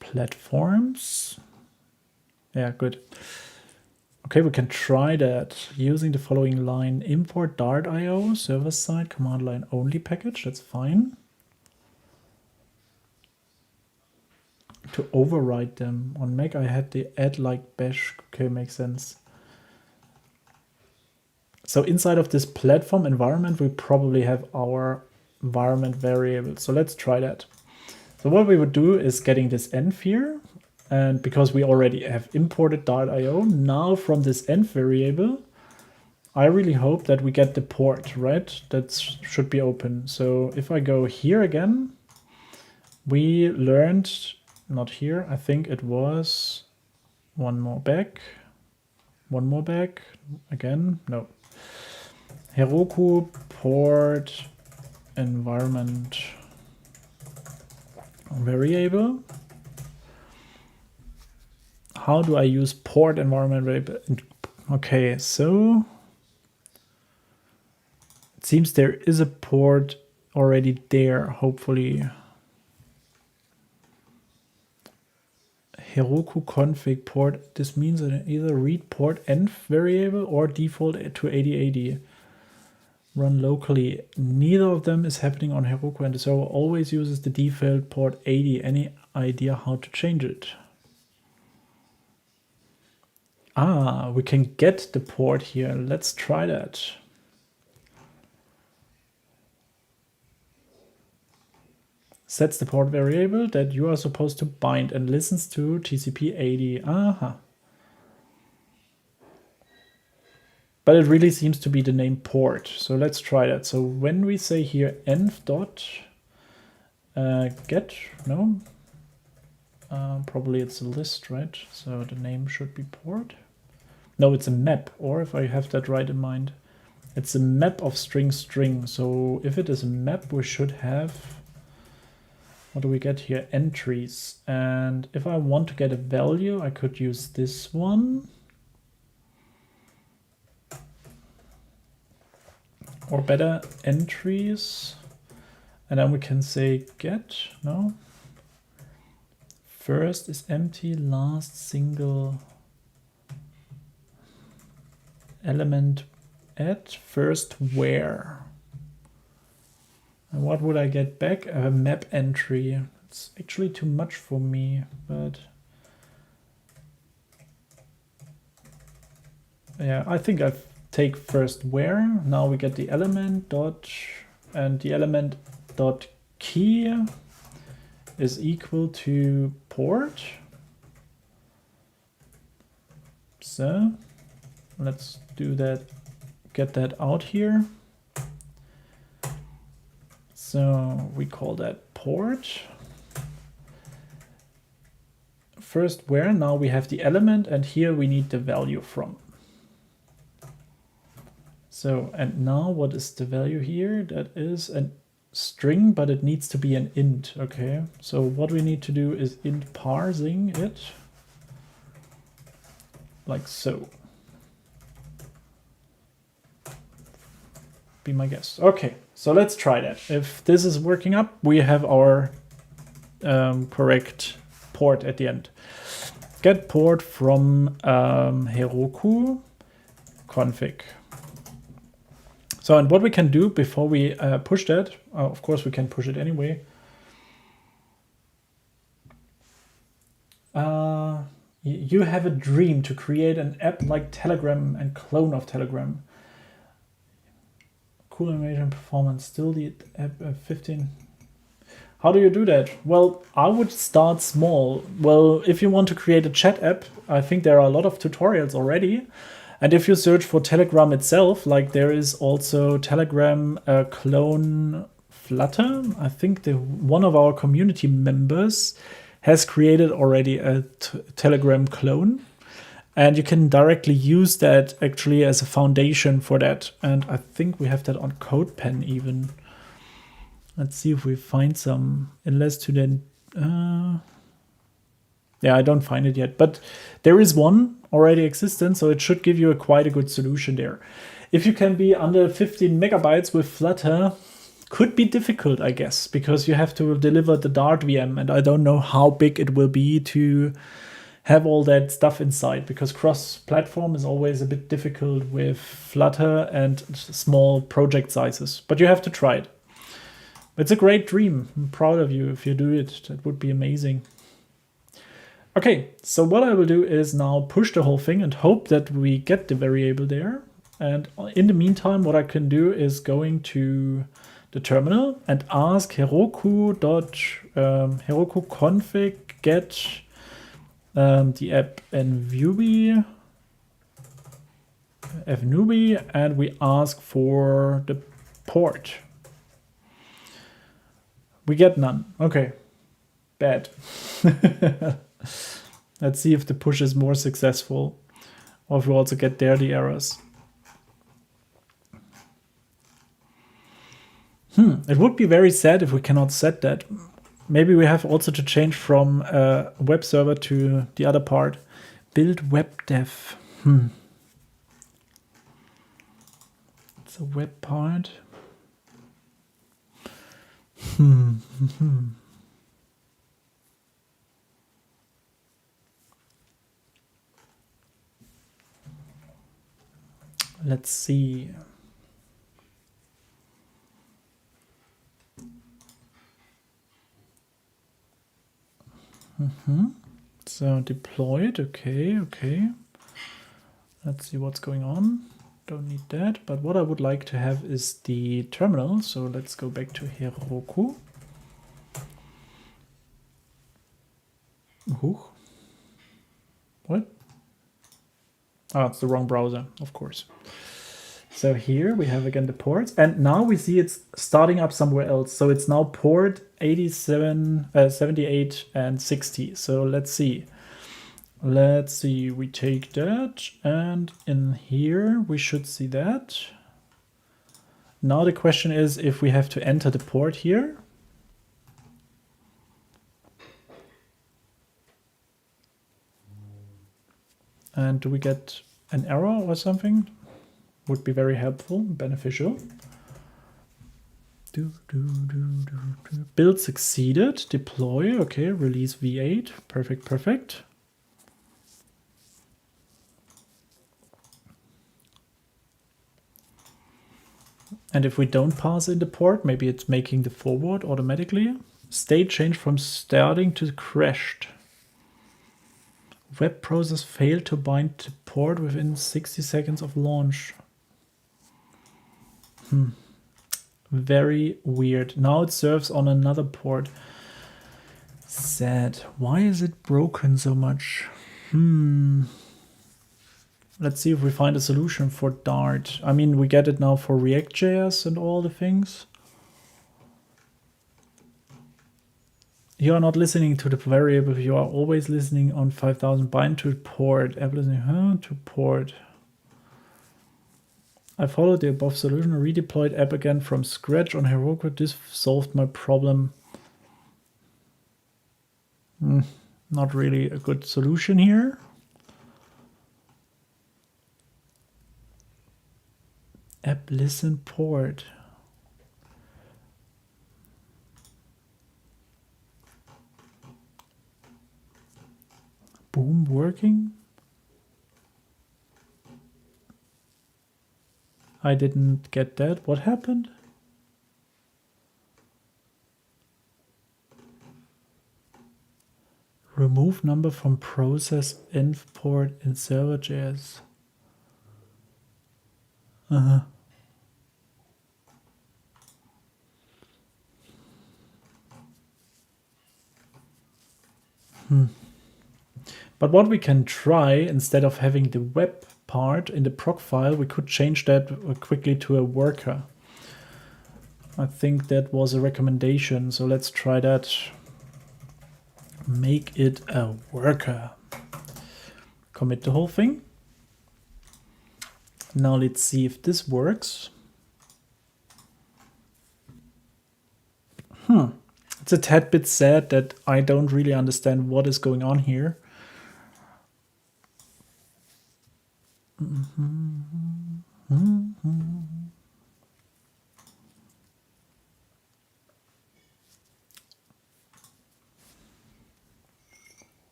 Platforms. Yeah, good. Okay, we can try that using the following line: import Dart.io server-side command line only package. That's fine. To override them. On Mac, I had the add like bash. Okay, makes sense. So inside of this platform environment, we probably have our environment variable. So let's try that. So what we would do is getting this env here. And because we already have imported Dart.io, now from this env variable, I really hope that we get the port, right? That should be open. So if I go here again, we learned, not here, I think it was one more back, again, no. Heroku port environment variable. How do I use port environment variable? Okay, so it seems there is a port already there, hopefully. Heroku config port. This means that either read port env variable or default to 8080. Run locally. Neither of them is happening on Heroku, and the server always uses the default port 80. Any idea how to change it? Ah, we can get the port here. Let's try that. Sets the port variable that you are supposed to bind and listens to TCP 80. Aha. But it really seems to be the name port. So let's try that. So when we say here env dot get, no, probably it's a list, right? So the name should be port. No, it's a map, or if I have that right in mind, it's a map of string. So if it is a map, we should have, what do we get here? Entries. And if I want to get a value, I could use this one. Or better, entries. And then we can say get, no. First is empty, last single element at first where. And what would I get back? A map entry. It's actually too much for me, but yeah, I think I take first where. Now we get the element dot, and the element dot key is equal to port. So let's do that, get that out here. So we call that port. First where, now we have the element, and here we need the value from. So, and now what is the value here? That is a string, but it needs to be an int, okay? So what we need to do is int parsing it, like so. Be my guest. Okay, so let's try that. If this is working up, we have our correct port at the end. Get port from Heroku config. So, and what we can do before we push that, of course we can push it anyway. You have a dream to create an app like Telegram and clone of Telegram. Cool animation performance, still the app 15. How do you do that? Well, I would start small. Well, if you want to create a chat app, I think there are a lot of tutorials already. And if you search for Telegram itself, like there is also Telegram clone Flutter. I think one of our community members has created already a Telegram clone. And you can directly use that actually as a foundation for that. And I think we have that on CodePen even. Let's see if we find some. Unless to then... yeah, I don't find it yet. But there is one already existent, so it should give you quite a good solution there. If you can be under 15 megabytes with Flutter, could be difficult, I guess, because you have to deliver the Dart VM, and I don't know how big it will be to have all that stuff inside, because cross-platform is always a bit difficult with Flutter and small project sizes. But you have to try it. It's a great dream. I'm proud of you if you do it. That would be amazing. Okay, so what I will do is now push the whole thing and hope that we get the variable there. And in the meantime, what I can do is going to the terminal and ask Heroku config get the app envy fnubi, and we ask for the port. We get none. Okay, bad. Let's see if the push is more successful, or if we also get there the errors. It would be very sad if we cannot set that. Maybe we have also to change from web server to the other part. Build web dev. It's a web part. Let's see. So deployed, okay. Let's see what's going on. Don't need that, but what I would like to have is the terminal. So let's go back to Heroku. What? Oh, it's the wrong browser, of course. So here we have again the ports, and now we see it's starting up somewhere else. So it's now port 87, 78, and 60. So let's see. We take that, and in here we should see that. Now the question is if we have to enter the port here. And do we get an error or something? Would be very helpful, beneficial. Build succeeded, deploy, okay, release V8, perfect. And if we don't pass in the port, maybe it's making the forward automatically. State change from starting to crashed. Web process failed to bind to port within 60 seconds of launch. Very weird. Now it serves on another port. Sad. Why is it broken so much? Let's see if we find a solution for Dart. I mean, we get it now for React.js and all the things. You are not listening to the variable. You are always listening on 5000 bind to port. App listening to port. I followed the above solution, redeployed app again from scratch on Heroku. This solved my problem. Not really a good solution here. App listen port. Boom working? I didn't get that. What happened? Remove number from process inf port in server.js. But what we can try, instead of having the web part in the proc file, we could change that quickly to a worker. I think that was a recommendation, so let's try that. Make it a worker. Commit the whole thing. Now let's see if this works. It's a tad bit sad that I don't really understand what is going on here.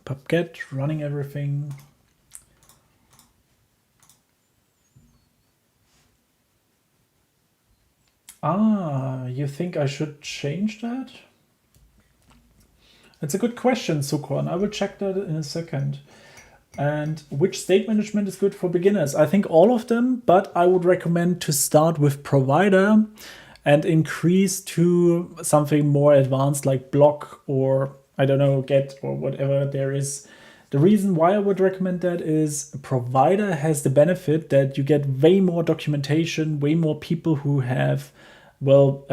pubget, running everything. Ah, you think I should change that? It's a good question, Sukon. I will check that in a second. And which state management is good for beginners? I think all of them, but I would recommend to start with provider and increase to something more advanced like block or, I don't know, get or whatever there is. The reason why I would recommend that is a provider has the benefit that you get way more documentation, way more people who have, well,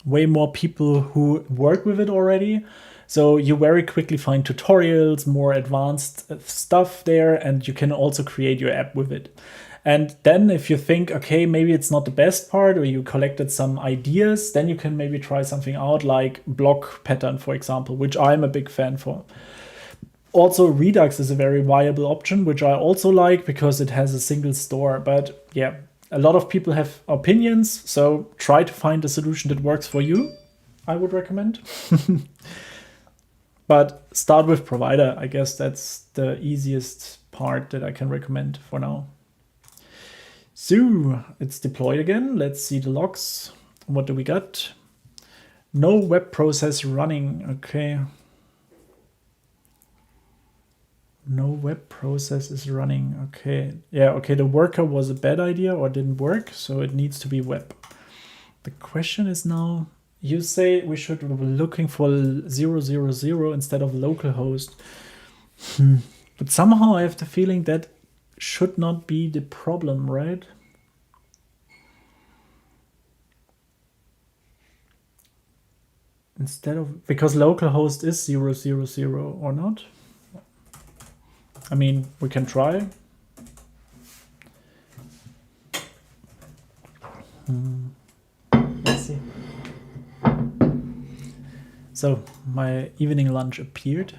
way more people who work with it already. So you very quickly find tutorials, more advanced stuff there, and you can also create your app with it. And then if you think, okay, maybe it's not the best part, or you collected some ideas, then you can maybe try something out like block pattern, for example, which I'm a big fan for. Also, Redux is a very viable option, which I also like because it has a single store. But yeah, a lot of people have opinions, so try to find a solution that works for you, I would recommend. But start with provider. I guess that's the easiest part that I can recommend for now. So it's deployed again. Let's see the logs. What do we got? No web process running. Okay. No web process is running. Okay. Yeah, okay. The worker was a bad idea or didn't work, so it needs to be web. The question is now, you say we should be looking for 000 instead of localhost. But somehow I have the feeling that should not be the problem, right? Instead of, because localhost is 000 or not? I mean, we can try. Let's see. So my evening lunch appeared,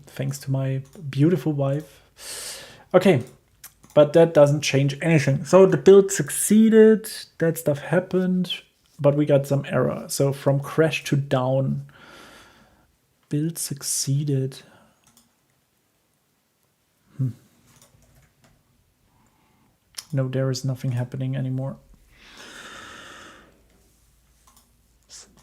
thanks to my beautiful wife. Okay, but that doesn't change anything. So the build succeeded, that stuff happened, but we got some error. So from crash to down, build succeeded. No, there is nothing happening anymore.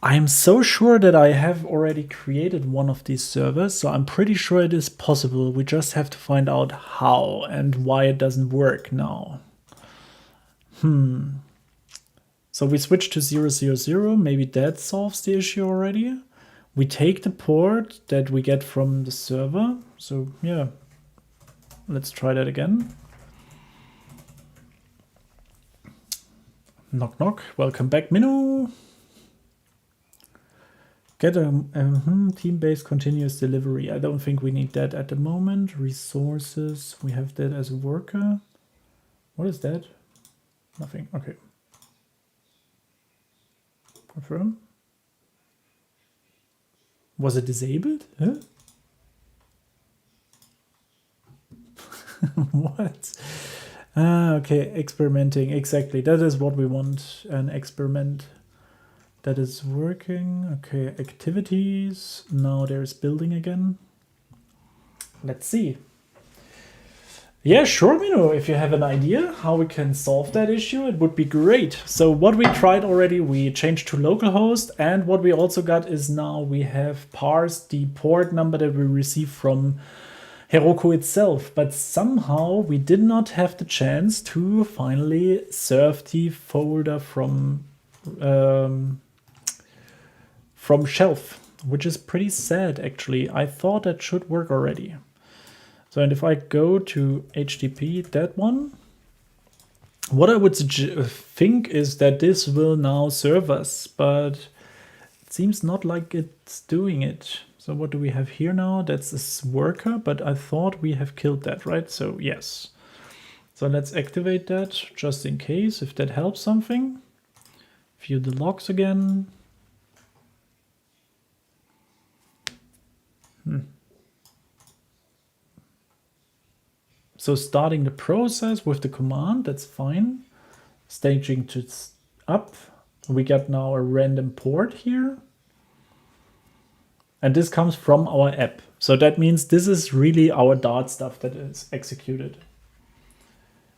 I'm so sure that I have already created one of these servers, so I'm pretty sure it is possible. We just have to find out how and why it doesn't work now. So we switch to 000, maybe that solves the issue already. We take the port that we get from the server. So yeah, let's try that again. Knock, knock. Welcome back, Minu. Get a team-based continuous delivery. I don't think we need that at the moment. Resources, we have that as a worker. What is that? Nothing, okay. Confirm. Was it disabled? Huh? What? Ah, okay, experimenting, exactly. That is what we want, an experiment. That is working. Okay, activities. Now there's building again. Let's see. Yeah, sure, Mino. If you have an idea how we can solve that issue, it would be great. So what we tried already, we changed to localhost. And what we also got is now we have parsed the port number that we received from Heroku itself. But somehow we did not have the chance to finally serve the folder from shelf, which is pretty sad actually. I thought that should work already. So, and if I go to HTTP, that one, what I would think is that this will now serve us, but it seems not like it's doing it. So what do we have here now? That's this worker, but I thought we have killed that, right? So yes. So let's activate that just in case, if that helps something. View the logs again. So starting the process with the command, that's fine. Staging to up. We got now a random port here. And this comes from our app. So that means this is really our Dart stuff that is executed.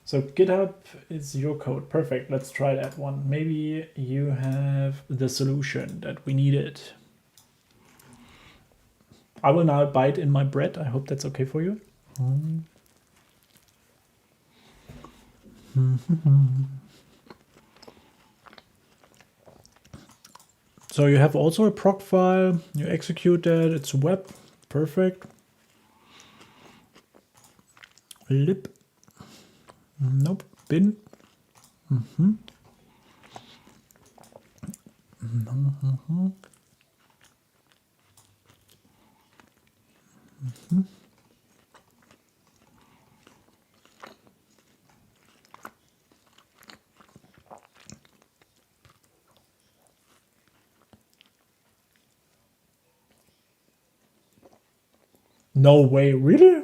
So GitHub is your code. Perfect. Let's try that one. Maybe you have the solution that we needed. I will now bite in my bread. I hope that's okay for you. So you have also a proc file. You execute that. It's web. Perfect. Lib. Nope. Bin. No way, really?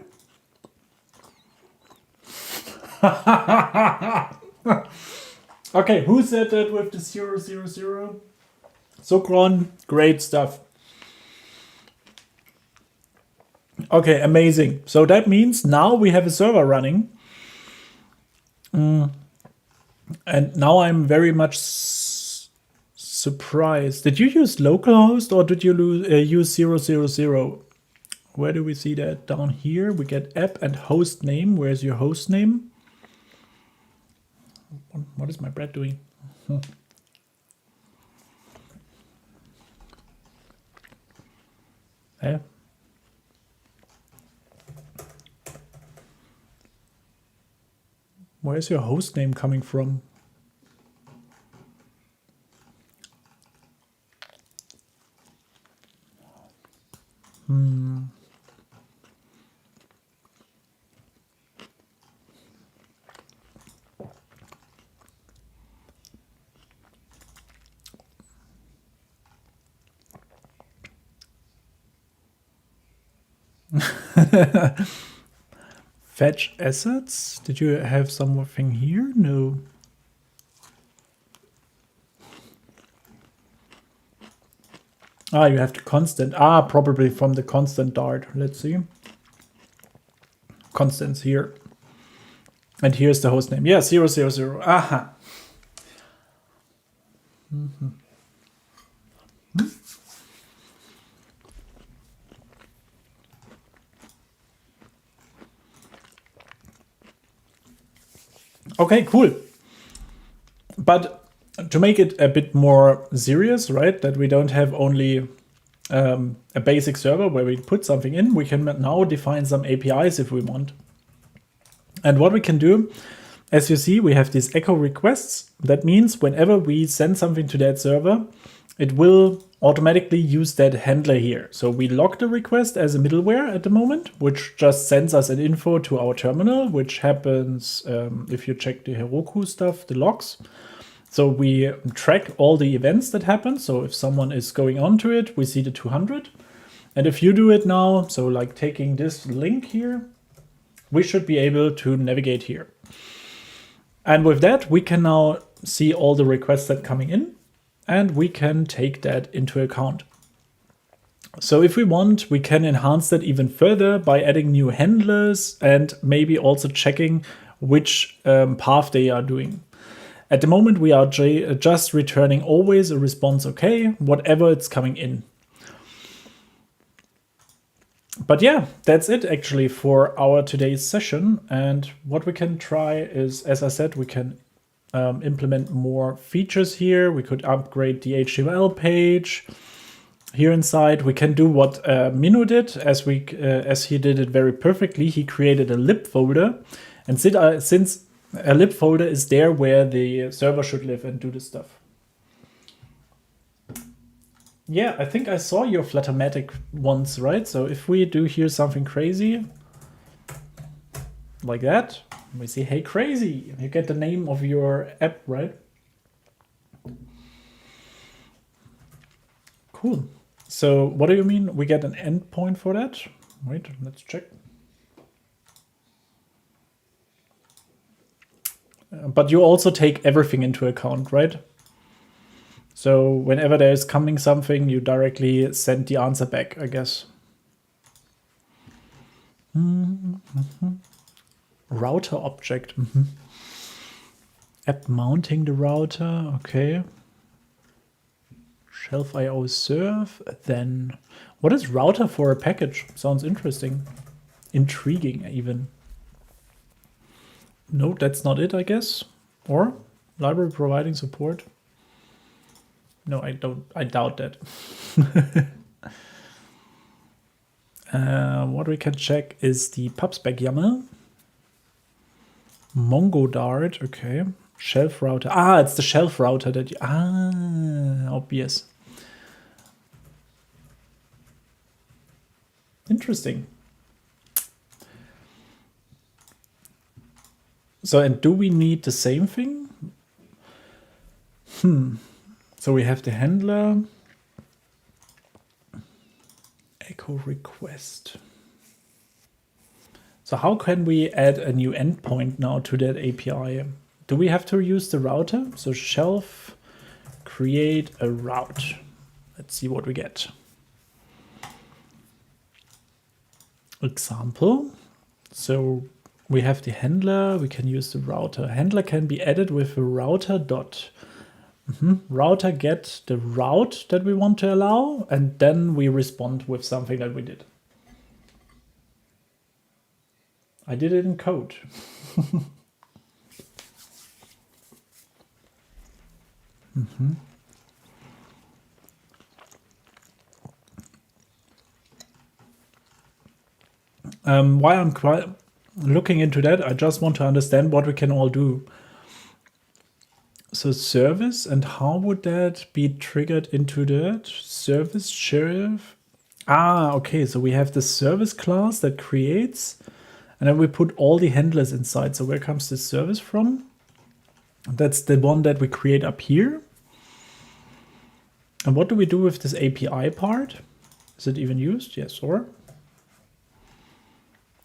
Okay, who said that with the 000? Sokron, great stuff. Okay, amazing. So that means now we have a server running. And now I'm very much surprised. Did you use localhost or did you use 000? Where do we see that? Down here, we get app and host name. Where's your host name? What is my bread doing? Eh? Where's your host name coming from? Fetch assets? Did you have something here? No. Ah, you have the constant. Ah, probably from the constant Dart. Let's see. Constants here. And here's the host name. Yeah, 000. Aha. Okay, cool. But to make it a bit more serious, right, that we don't have only a basic server where we put something in, we can now define some APIs if we want. And what we can do, as you see, we have these echo requests. That means whenever we send something to that server, it will automatically use that handler here. So we log the request as a middleware at the moment, which just sends us an info to our terminal, which happens if you check the Heroku stuff, the logs. So we track all the events that happen. So if someone is going on to it, we see the 200. And if you do it now, so like taking this link here, we should be able to navigate here. And with that, we can now see all the requests that are coming in, and we can take that into account. So if we want, we can enhance that even further by adding new handlers and maybe also checking which path they are doing. At the moment, we are just returning always a response okay, whatever it's coming in. But yeah, that's it actually for our today's session. And what we can try is, as I said, we can implement more features here. We could upgrade the HTML page. Here inside, we can do what Minu did, as he did it very perfectly. He created a lib folder. And since a lib folder is there where the server should live and do the stuff. Yeah, I think I saw your Fluttermatic once, right? So if we do here something crazy, like that, we say, hey, crazy, you get the name of your app, right? Cool. So what do you mean? We get an endpoint for that? Wait, let's check. But you also take everything into account, right? So whenever there is coming something, you directly send the answer back, I guess. Router object. App mounting the router. Okay. Shelf IO serve. Then what is router for a package? Sounds interesting. Intriguing even. No, that's not it, I guess. Or library providing support. No, I doubt that. What we can check is the pubspec YAML. Mongo Dart, okay. Shelf router. Ah, it's the shelf router that you, obvious. Interesting. So, and do we need the same thing? So we have the handler. Echo request. So how can we add a new endpoint now to that API? Do we have to use the router? So shelf create a route. Let's see what we get. Example. So we have the handler, we can use the router. Handler can be added with a router dot. Router get the route that we want to allow, and then we respond with something that we did. I did it in code. While I'm quite looking into that, I just want to understand what we can all do. So service, and how would that be triggered into that? Service sheriff. Ah, okay, so we have the service class that creates, and then we put all the handlers inside. So where comes this service from? That's the one that we create up here. And what do we do with this API part? Is it even used? Yes, or?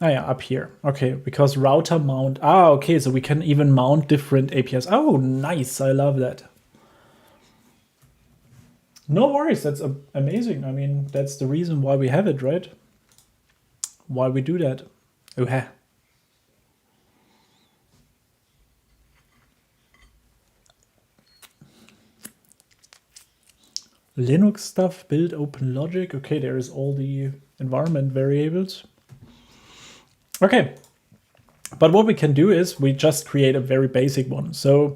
Ah, yeah, up here. Okay, because router mount. Ah, okay, so we can even mount different APIs. Oh, nice. I love that. No worries. That's amazing. I mean, that's the reason why we have it, right? Why we do that. Okay. Linux stuff, build open logic. Okay, there is all the environment variables. Okay, but what we can do is we just create a very basic one. So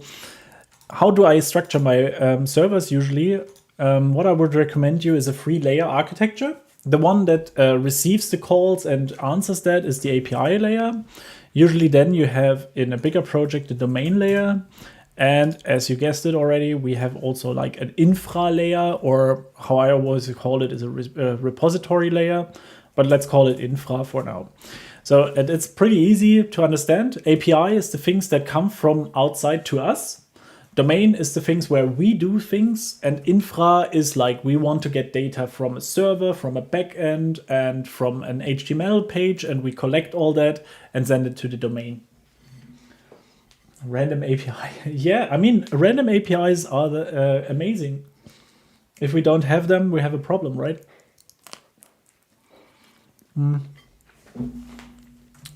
how do I structure my servers usually? What I would recommend you is a 3-layer architecture. The one that receives the calls and answers that is the API layer. Usually then you have in a bigger project the domain layer. And as you guessed it already, we have also like an infra layer, or how I always call it is a repository layer, but let's call it infra for now. So it's pretty easy to understand. API is the things that come from outside to us. Domain is the things where we do things, and infra is like we want to get data from a server, from a backend, and from an HTML page, and we collect all that and send it to the domain. Random API. Yeah, I mean, random APIs are amazing. If we don't have them, we have a problem, right?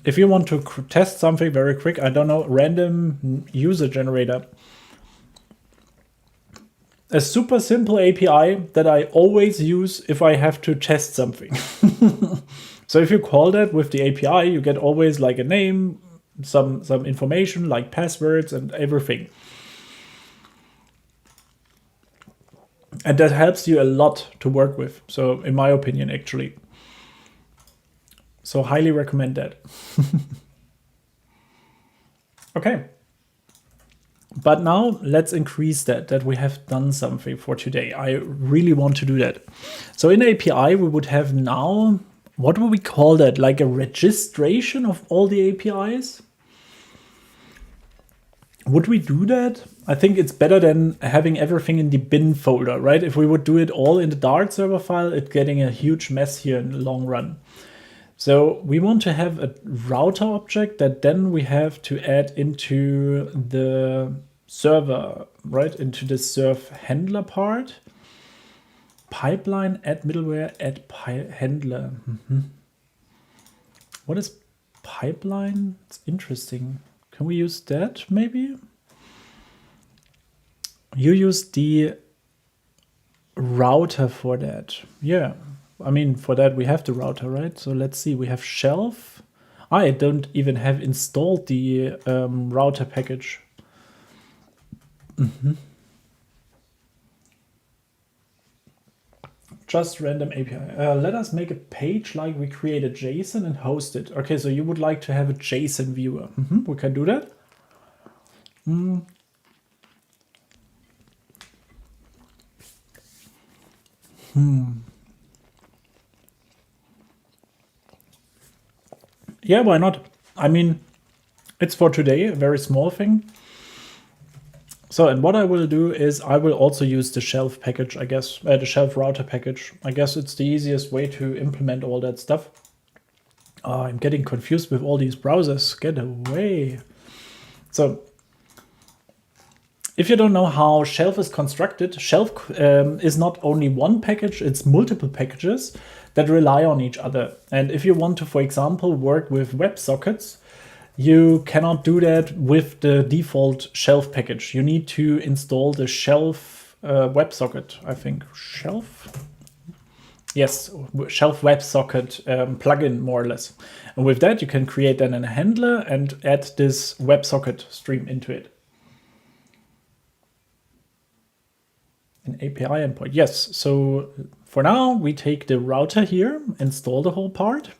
If you want to test something very quick, I don't know, random user generator. A super simple API that I always use if I have to test something. So if you call that with the API, you get always like a name, some information like passwords and everything. And that helps you a lot to work with. So in my opinion, actually. So highly recommend that. Okay. But now let's increase that we have done something for today. I really want to do that. So in API, we would have now, what would we call that? Like a registration of all the APIs? Would we do that? I think it's better than having everything in the bin folder, right? If we would do it all in the Dart server file, it's getting a huge mess here in the long run. So we want to have a router object that then we have to add into the server, right? Into the serve handler part. Pipeline, add middleware, add handler. What is pipeline? It's interesting. Can we use that maybe? You use the router for that. Yeah, I mean, for that we have the router, right? So let's see, we have shelf. I don't even have installed the router package. Just random API. Let us make a page like we create a JSON and host it. Okay, so you would like to have a JSON viewer. We can do that. Yeah, why not? I mean, it's for today, a very small thing. So, and what I will do is I will also use the shelf package, I guess, the shelf router package. I guess it's the easiest way to implement all that stuff. I'm getting confused with all these browsers. Get away. So, if you don't know how shelf is constructed, shelf is not only one package, it's multiple packages that rely on each other. And if you want to, for example, work with WebSockets, you cannot do that with the default shelf package. You need to install the shelf WebSocket, I think. Shelf? Yes, shelf WebSocket plugin, more or less. And with that, you can create then a handler and add this WebSocket stream into it. An API endpoint. Yes, so for now, we take the router here, install the whole part.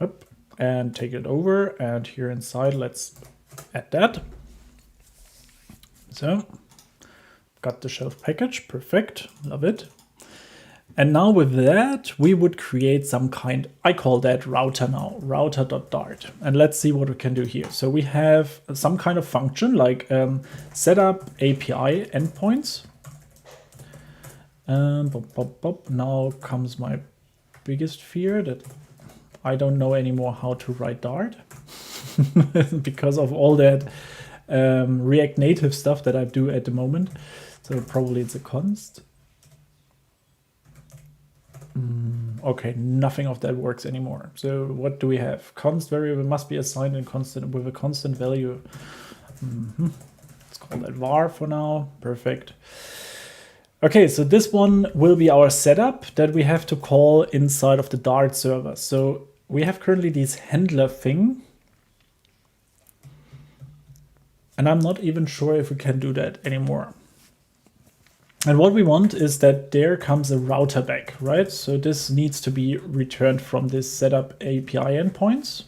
Up. And take it over, and here inside let's add that. So got the shelf package, perfect, love it. And now with that we would create some kind, I call that router now, router.dart. And let's see what we can do here. So we have some kind of function like setup API endpoints. Now comes my biggest fear, that I don't know anymore how to write Dart because of all that React Native stuff that I do at the moment. So probably it's a const. Okay, nothing of that works anymore. So what do we have? Const variable must be assigned in constant with a constant value. Let's call that var for now. Perfect. Okay, so this one will be our setup that we have to call inside of the Dart server. So we have currently this handler thing. And I'm not even sure if we can do that anymore. And what we want is that there comes a router back, right? So this needs to be returned from this setup API endpoints.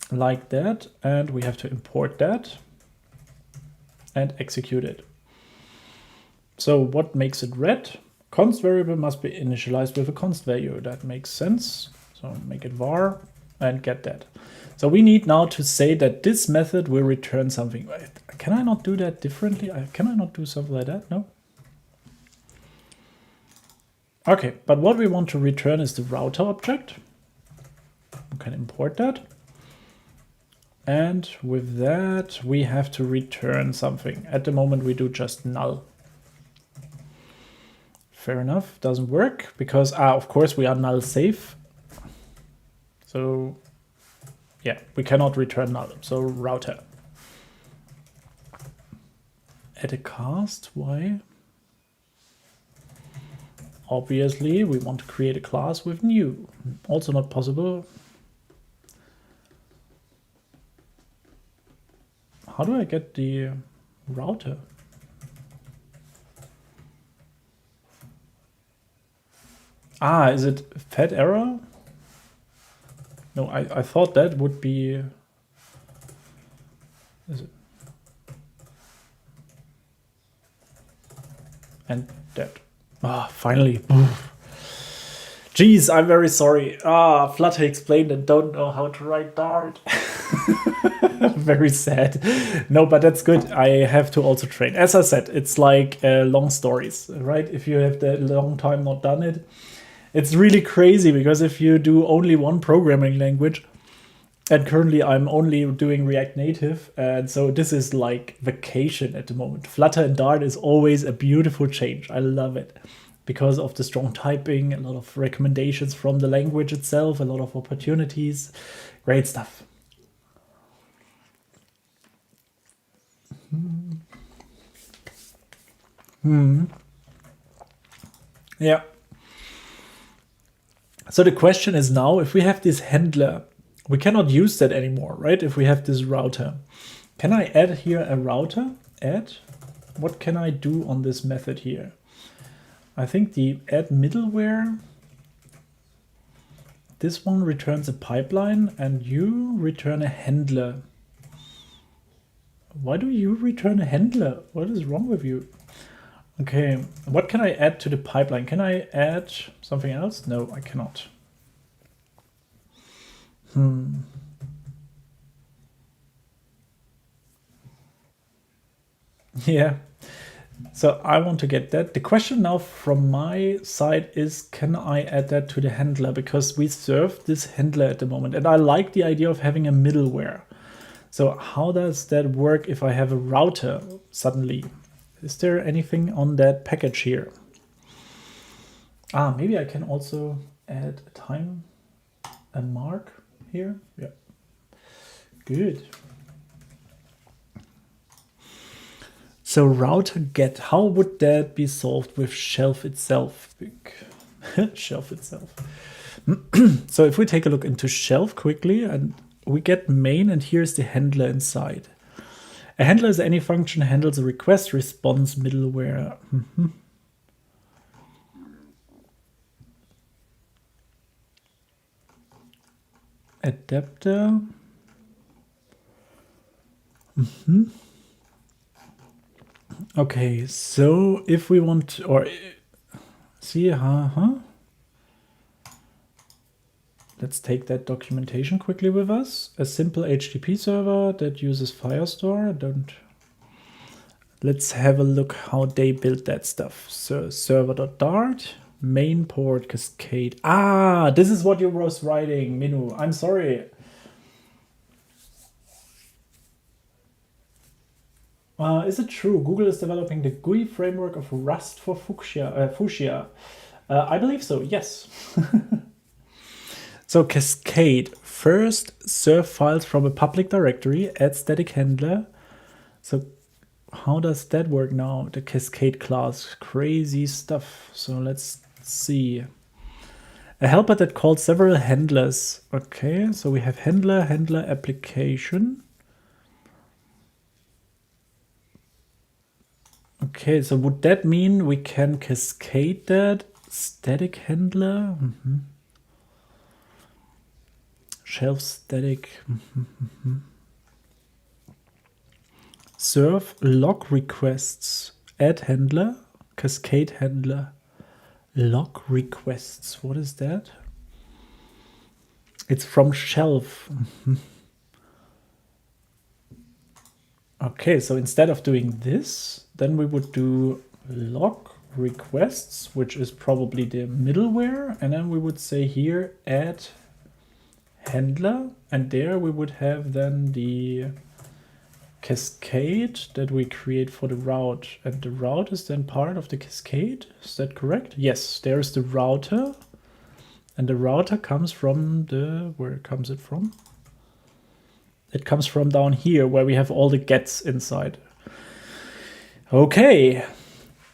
Like that. And we have to import that and execute it. So what makes it red? Const variable must be initialized with a const value. That makes sense. So make it var and get that. So we need now to say that this method will return something. Can I not do that differently? Can I not do something like that? No. Okay, but what we want to return is the router object. We can import that. And with that, we have to return something. At the moment, we do just null. Fair enough, doesn't work because, of course, we are null safe. So, yeah, we cannot return null. So, router. Add a cast, why? Obviously, we want to create a class with new. Also not possible. How do I get the router? Is it fat error? No, I thought that would be... Is it? And that. Finally. Geez, I'm very sorry. Flutter explained and don't know how to write Dart. Very sad. No, but that's good. I have to also train. As I said, it's like long stories, right? If you have the long time not done it. It's really crazy because if you do only one programming language, And currently I'm only doing React Native, and so this is like vacation at the moment. Flutter and Dart is always a beautiful change. I love it because of the strong typing, a lot of recommendations from the language itself, a lot of opportunities. Great stuff. Yeah. So the question is now, if we have this handler, we cannot use that anymore, right? If we have this router. Can I add here a router? Add? What can I do on this method here? I think the add middleware, this one returns a pipeline and you return a handler. Why do you return a handler? What is wrong with you? Okay, what can I add to the pipeline? Can I add something else? No, I cannot. Yeah. So I want to get that. The question now from my side is, can I add that to the handler? Because we serve this handler at the moment, and I like the idea of having a middleware. So how does that work if I have a router suddenly? Is there anything on that package here? Maybe I can also add a time, a mark here. Yeah, good. So router get, how would that be solved with shelf itself? Shelf itself. So if we take a look into shelf quickly, and we get main, and here's the handler inside. A handler is any function handles a request response middleware. Adapter. Okay, so if we want, or see, let's take that documentation quickly with us. A simple HTTP server that uses Firestore. Let's have a look how they built that stuff. So server.dart, main port cascade. This is what you was writing, Minu. I'm sorry. Is it true Google is developing the GUI framework of Rust for Fuchsia? I believe so, yes. So cascade, first serve files from a public directory, add static handler. So how does that work now? The cascade class, crazy stuff. So let's see. A helper that calls several handlers. Okay, so we have handler application. Okay, so would that mean we can cascade that static handler? Shelf static. Serve log requests. Add handler. Cascade handler. Log requests. What is that? It's from shelf. Okay, so instead of doing this, then we would do log requests, which is probably the middleware. And then we would say here, add handler. And there we would have then the cascade that we create for the route. And the route is then part of the cascade. Is that correct? Yes, there's the router. And the router comes from the, where comes it from? It comes from down here where we have all the gets inside. Okay,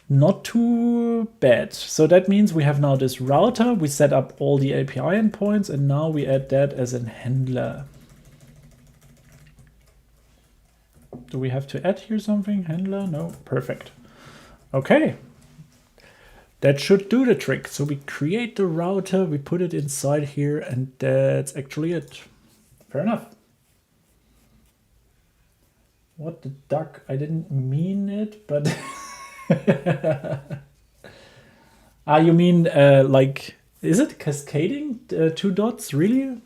not too bad. So that means we have now this router. We set up all the API endpoints, and now we add that as a handler. Do we have to add here something? Handler? No, perfect. Okay, that should do the trick. So we create the router, we put it inside here, and that's actually it. Fair enough. What the duck? I didn't mean it, but you mean like, is it cascading 2 dots? Really?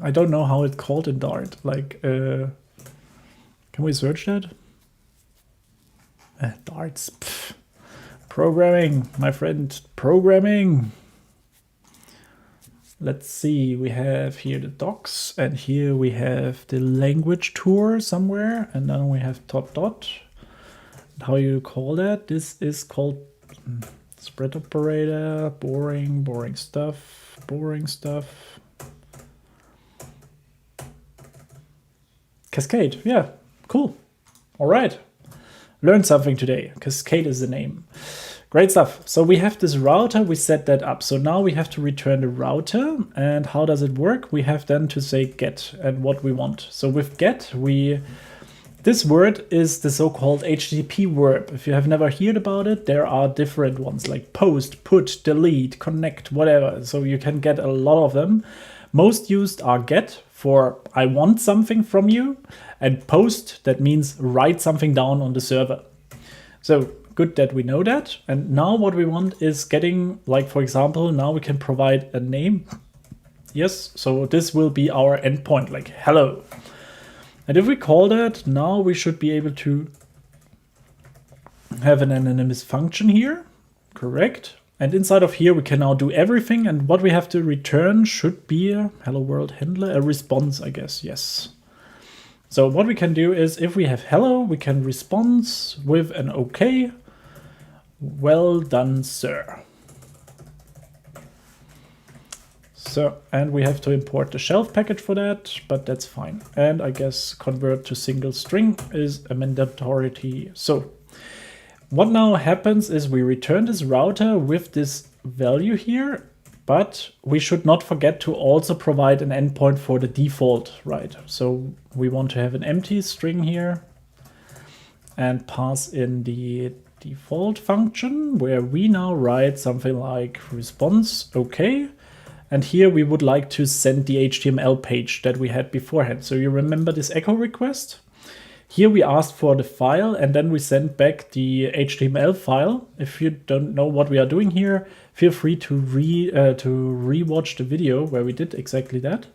I don't know how it's called in Dart. Like, can we search that? Darts. Pff. Programming, my friend. Programming. Let's see, we have here the docs, and here we have the language tour somewhere, and then we have dot. How you call that? This is called spread operator, boring stuff. Cascade, yeah, cool. All right, learned something today. Cascade is the name. Great stuff. So we have this router, we set that up. So now we have to return the router. And how does it work? We have then to say get and what we want. So with get, this word is the so-called HTTP verb. If you have never heard about it, there are different ones like post, put, delete, connect, whatever. So you can get a lot of them. Most used are get for I want something from you, and post, that means write something down on the server. So good that we know that. And now what we want is getting, like, for example, now we can provide a name. Yes, so this will be our endpoint, like hello. And if we call that, now we should be able to have an anonymous function here, correct? And inside of here, we can now do everything. And what we have to return should be a hello world handler, a response, I guess, yes. So what we can do is if we have hello, we can respond with an okay. Well done, sir. So, and we have to import the shelf package for that, but that's fine. And I guess convert to single string is a mandatory. So what now happens is we return this router with this value here, but we should not forget to also provide an endpoint for the default, right? So we want to have an empty string here and pass in the default function where we now write something like response okay, and here we would like to send the HTML page that we had beforehand. So you remember this echo request? Here we asked for the file and then we send back the HTML file. If you don't know what we are doing here, feel free to re-watch the video where we did exactly that.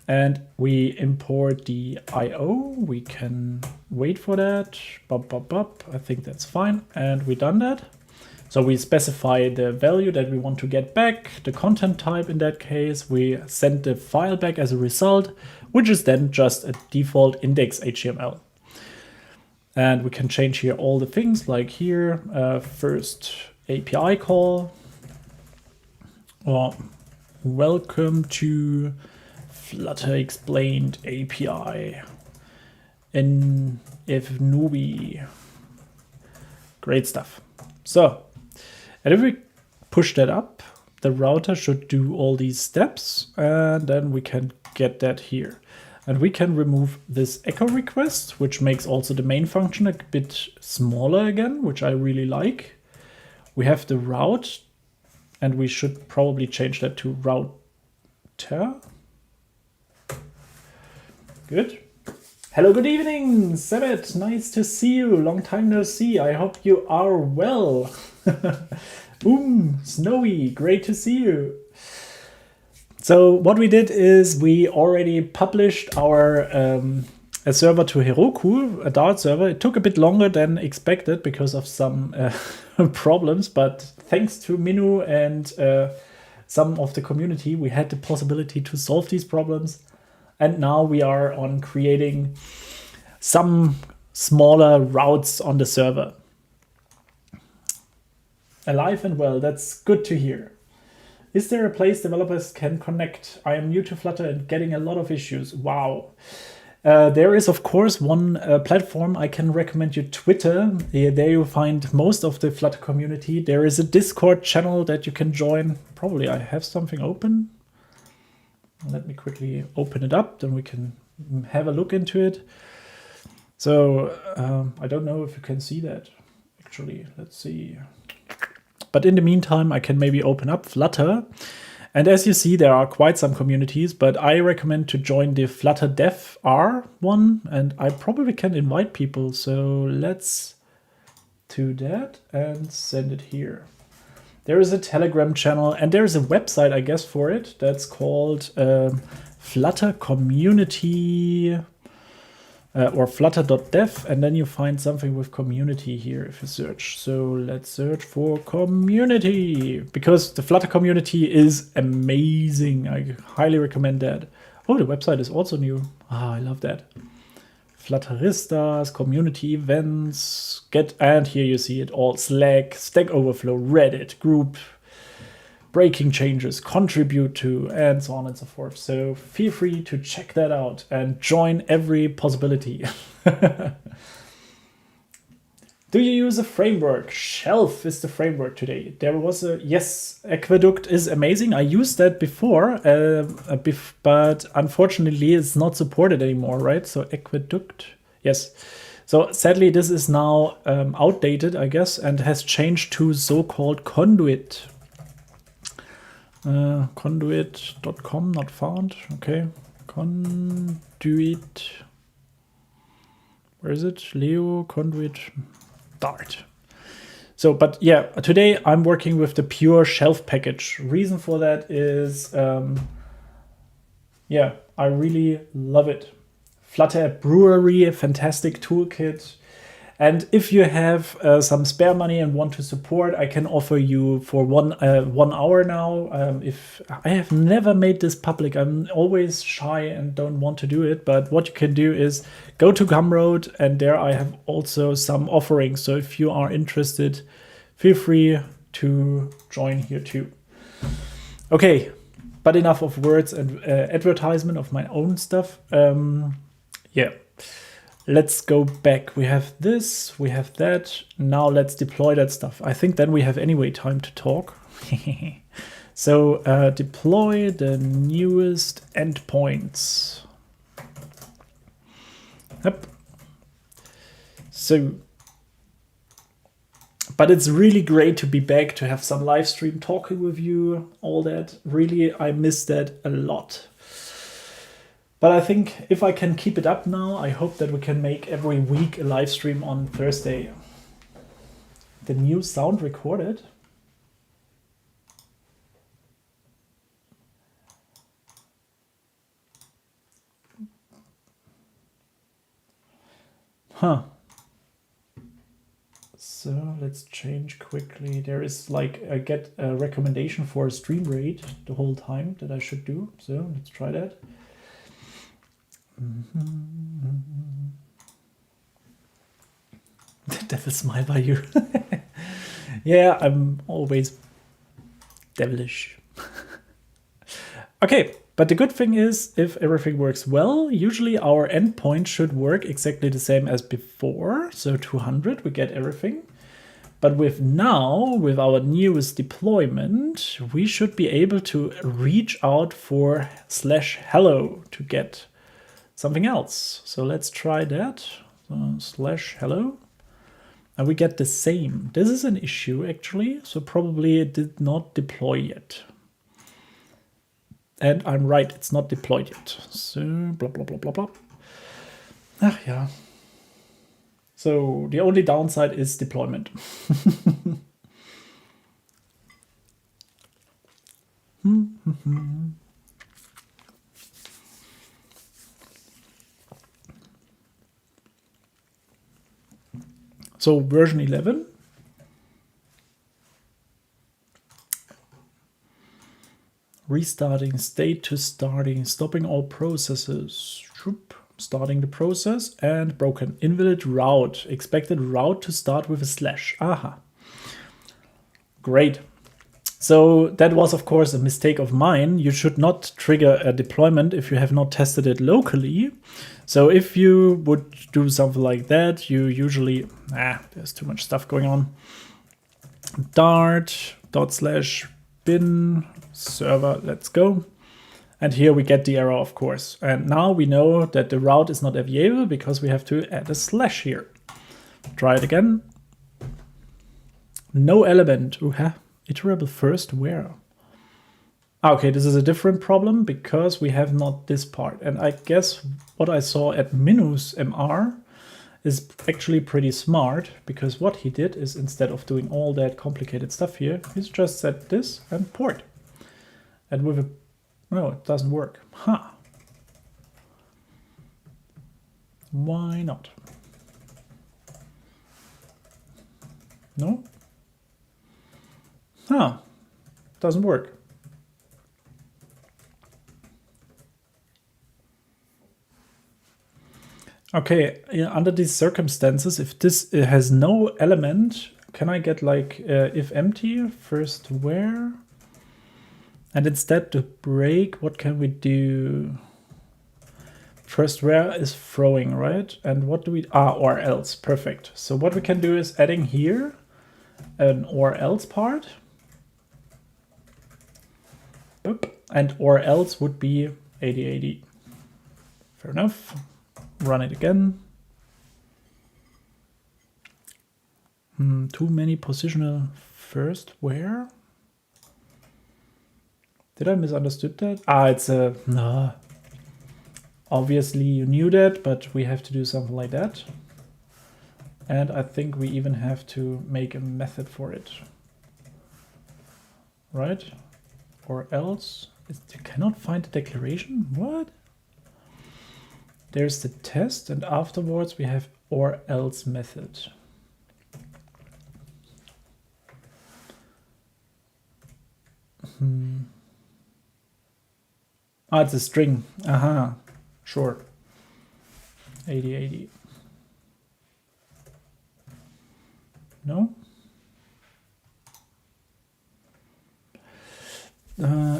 And we import the IO. We can wait for that. I think that's fine. And we done that. So we specify the value that we want to get back, the content type in that case. We send the file back as a result, which is then just a default index HTML. And we can change here all the things like here, first API call, or welcome to Flutter explained API in Nubi. Great stuff. So, and if we push that up, the router should do all these steps, and then we can get that here. And we can remove this echo request, which makes also the main function a bit smaller again, which I really like. We have the route, and we should probably change that to router. Good. Hello, good evening, Sebet. Nice to see you. Long time no see. I hope you are well. Snowy. Great to see you. So what we did is we already published our a server to Heroku, a Dart server. It took a bit longer than expected because of some problems, but thanks to Minu and some of the community, we had the possibility to solve these problems. And now we are on creating some smaller routes on the server. Alive and well, that's good to hear. Is there a place developers can connect? I am new to Flutter and getting a lot of issues. Wow. There is, of course, one platform I can recommend you, Twitter. There you find most of the Flutter community. There is a Discord channel that you can join. Probably I have something open. Let me quickly open it up, then we can have a look into it. So I don't know if you can see that. Actually, let's see. But in the meantime, I can maybe open up Flutter. And as you see, there are quite some communities, but I recommend to join the Flutter Dev R one, and I probably can invite people. So let's do that and send it here. There is a Telegram channel and there is a website, I guess, for it. That's called Flutter Community. or flutter.dev, and then you find something with community here if you search. So let's search for community, because the Flutter community is amazing. I highly recommend that. Oh, the website is also new. Ah, I love that. Flutteristas, community events, and here you see it all: Slack, Stack Overflow, Reddit, group, breaking changes, contribute to, and so on and so forth. So feel free to check that out and join every possibility. Do you use a framework? Shelf is the framework today. There was yes, Aqueduct is amazing. I used that before, but unfortunately it's not supported anymore, right? So Aqueduct, yes. So sadly, this is now outdated, I guess, and has changed to so-called Conduit. Conduit.com, not found. Okay, Conduit. Where is it? Leo, Conduit, Dart. So, but yeah, today I'm working with the pure shelf package. Reason for that is, yeah, I really love it. Flutter App Brewery, a fantastic toolkit. And if you have some spare money and want to support, I can offer you for 1 hour now. If I have never made this public, I'm always shy and don't want to do it. But what you can do is go to Gumroad, and there I have also some offerings. So if you are interested, feel free to join here too. Okay, but enough of words and advertisement of my own stuff. Yeah. Let's go back. We have this, we have that. Now let's deploy that stuff. I think then we have anyway time to talk. So deploy the newest endpoints. Yep. So, but it's really great to be back, to have some live stream talking with you, all that. Really, I miss that a lot. But I think if I can keep it up now, I hope that we can make every week a live stream on Thursday. The new sound recorded. Huh. So let's change quickly. There is like, I get a recommendation for a stream rate the whole time that I should do. So let's try that. The devil smile by you. Yeah, I'm always devilish. Okay, but the good thing is, if everything works well, usually our endpoint should work exactly the same as before. So 200, we get everything. But with our newest deployment, we should be able to reach out for /hello to get something else. So let's try that. /hello. And we get the same. This is an issue actually. So probably it did not deploy yet. And I'm right, it's not deployed yet. So blah, blah, blah, blah, blah. Ah, yeah. So the only downside is deployment. So version 11. Restarting state to starting, stopping all processes, starting the process, and broken. Invalid route, expected route to start with a /. Aha. Great. So that was, of course, a mistake of mine. You should not trigger a deployment if you have not tested it locally. So if you would do something like that, you usually, there's too much stuff going on. Dart./bin server, let's go. And here we get the error, of course. And now we know that the route is not available because we have to add a / here. Try it again. No element. Iterable first where? Okay, this is a different problem because we have not this part. And I guess what I saw at -mr is actually pretty smart, because what he did is, instead of doing all that complicated stuff here, he's just set this and port. And with no, it doesn't work. Huh. Why not? No? Huh. Doesn't work. Okay, under these circumstances, if this has no element, can I get like if empty first where? And instead to break, what can we do? First where is throwing, right? And what do we, or else, perfect. So what we can do is adding here an or else part. Boop. And or else would be 8080. Fair enough. Run it again. Too many positional first where? Did I misunderstood that? It's a, no. Obviously you knew that, but we have to do something like that. And I think we even have to make a method for it. Right? Or else, you cannot find the declaration? What? There's the test, and afterwards we have or else method. It's a string. Aha, sure. 8080. No?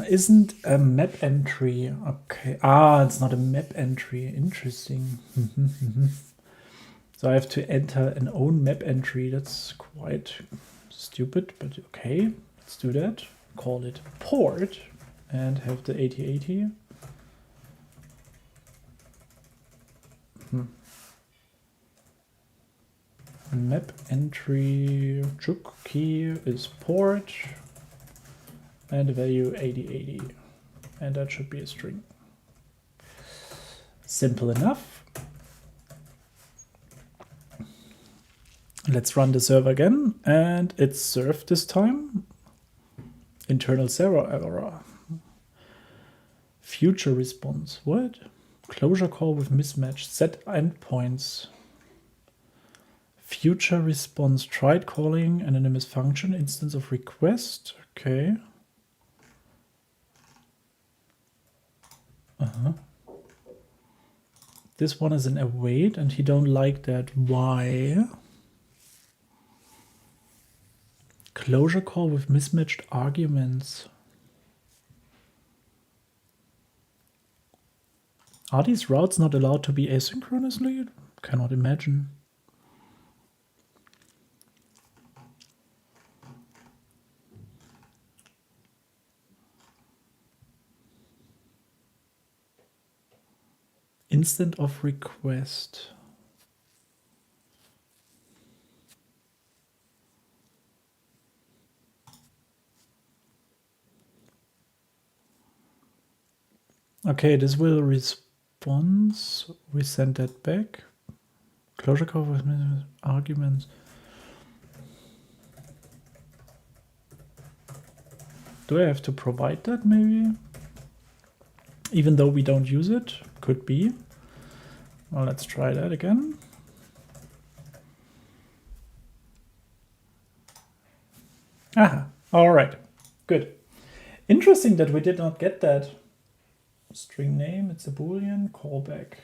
Isn't a map entry. Okay. It's not a map entry. Interesting. So I have to enter an own map entry. That's quite stupid, but okay. Let's do that. Call it port and have the 8080. Map entry chook key is port and the value 8080, and that should be a string. Simple enough. Let's run the server again, and it's served this time. Internal server error. Future response. What? Closure call with mismatch. Set endpoints. Future response. Tried calling anonymous function. Instance of request. Okay. This one is an await, and he don't like that. Why? Closure call with mismatched arguments. Are these routes not allowed to be asynchronously? Cannot imagine. Instant of request. Okay, this will response. We send that back. Closure call with arguments. Do I have to provide that maybe? Even though we don't use it? Could be. Well, let's try that again. Aha, all right, good. Interesting that we did not get that. String name, it's a Boolean, callback.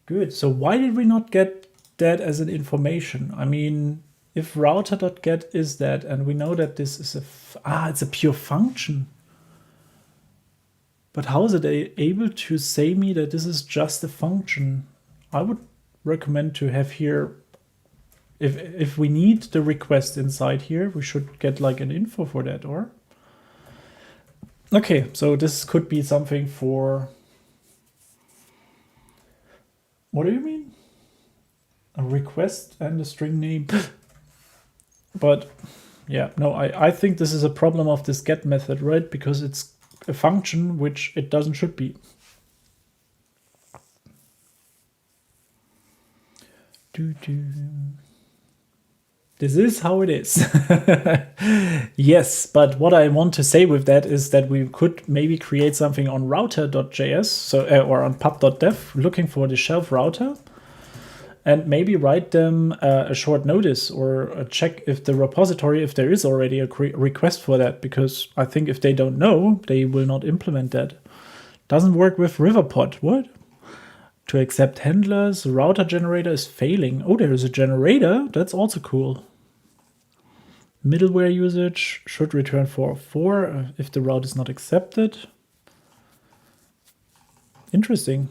Good, so why did we not get that as an information? I mean, if router.get is that, and we know that this is it's a pure function. But how is it able to say me that this is just a function? I would recommend to have here, if we need the request inside here, we should get like an info for that, or? Okay, so this could be something for, what do you mean? A request and a string name. But yeah, no, I think this is a problem of this get method, right? Because it's a function which it doesn't should be. This is how it is. Yes, but what I want to say with that is that we could maybe create something on router.js, so or on pub.dev, looking for the shelf router, and maybe write them a short notice or check if the repository, if there is already a request for that, because I think if they don't know, they will not implement that. Doesn't work with Riverpod. What? To accept handlers, the router generator is failing. Oh, there is a generator. That's also cool. Middleware usage should return 404 if the route is not accepted. Interesting.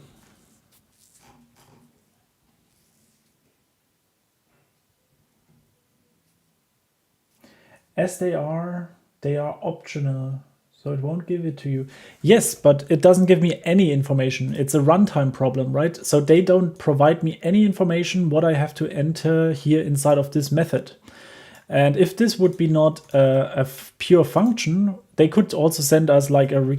As they are optional, so it won't give it to you. Yes, but it doesn't give me any information. It's a runtime problem, right? So they don't provide me any information what I have to enter here inside of this method. And if this would be not a pure function, they could also send us like a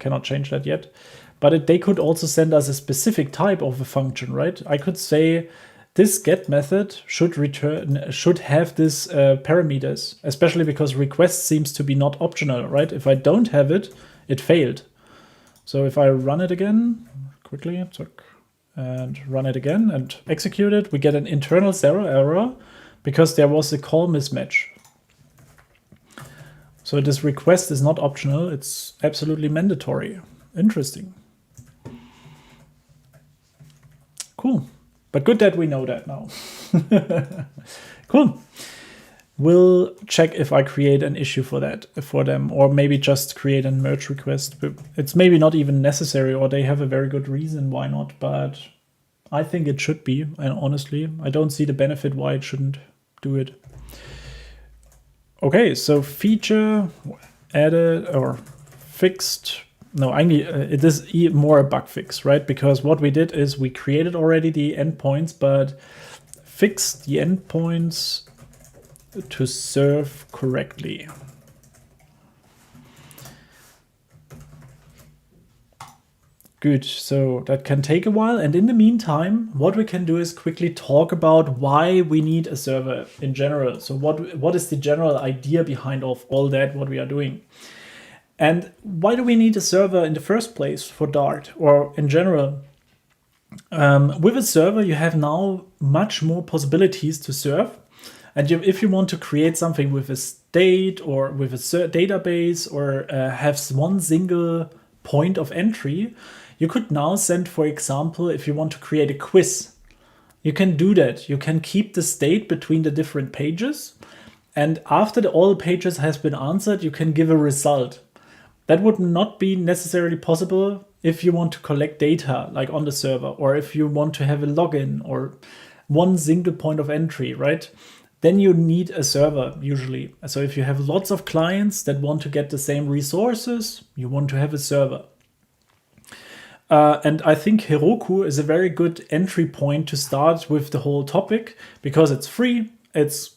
cannot change that yet, but they could also send us a specific type of a function, right? I could say this get method should have this parameters, especially because request seems to be not optional, right? If I don't have it, it failed. So if I run it again quickly, and run it again and execute it, we get an internal error because there was a call mismatch. So this request is not optional, it's absolutely mandatory. Interesting. Cool. But good that we know that now. Cool. We'll check if I create an issue for that for them, or maybe just create a merge request. It's maybe not even necessary, or they have a very good reason why not, but I think it should be. And honestly, I don't see the benefit why it shouldn't do it. Okay, so feature added or fixed. No, it is more a bug fix, right? Because what we did is we created already the endpoints, but fixed the endpoints to serve correctly. Good, so that can take a while. And in the meantime, what we can do is quickly talk about why we need a server in general. So what is the general idea behind of all that, what we are doing? And why do we need a server in the first place for Dart or in general? With a server, you have now much more possibilities to serve. And if you want to create something with a state or with a database or have one single point of entry, you could now send, for example, if you want to create a quiz, you can do that. You can keep the state between the different pages. And after all pages has been answered, you can give a result. That would not be necessarily possible if you want to collect data like on the server, or if you want to have a login or one single point of entry, right? Then you need a server usually. So if you have lots of clients that want to get the same resources, you want to have a server. And I think Heroku is a very good entry point to start with the whole topic because it's free, it's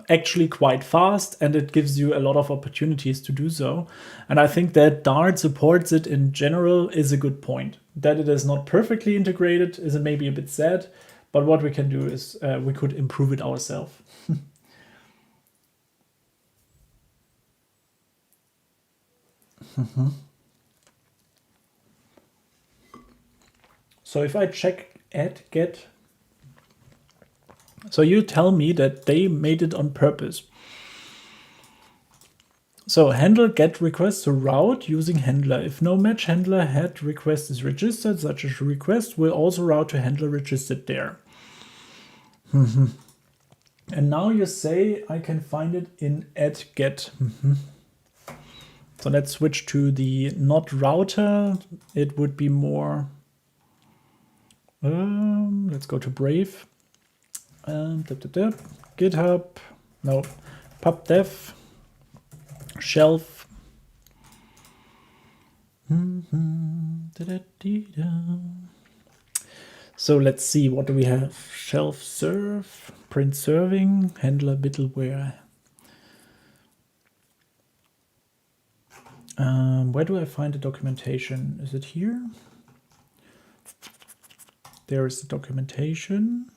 actually quite fast, and it gives you a lot of opportunities to do so. And I think that Dart supports it in general is a good point. That it is not perfectly integrated is maybe a bit sad, but what we can do is we could improve it ourselves. So if I check add get, so you tell me that they made it on purpose. So handle get request to route using handler. If no match handler head request is registered, such as request will also route to handler registered there. And now you say I can find it in add get. So let's switch to the not router. It would be more. Let's go to Brave. GitHub. No. PubDev. Shelf. So let's see, what do we have? Shelf serve, print serving, handler middleware. Where do I find the documentation? Is it here? There is the documentation.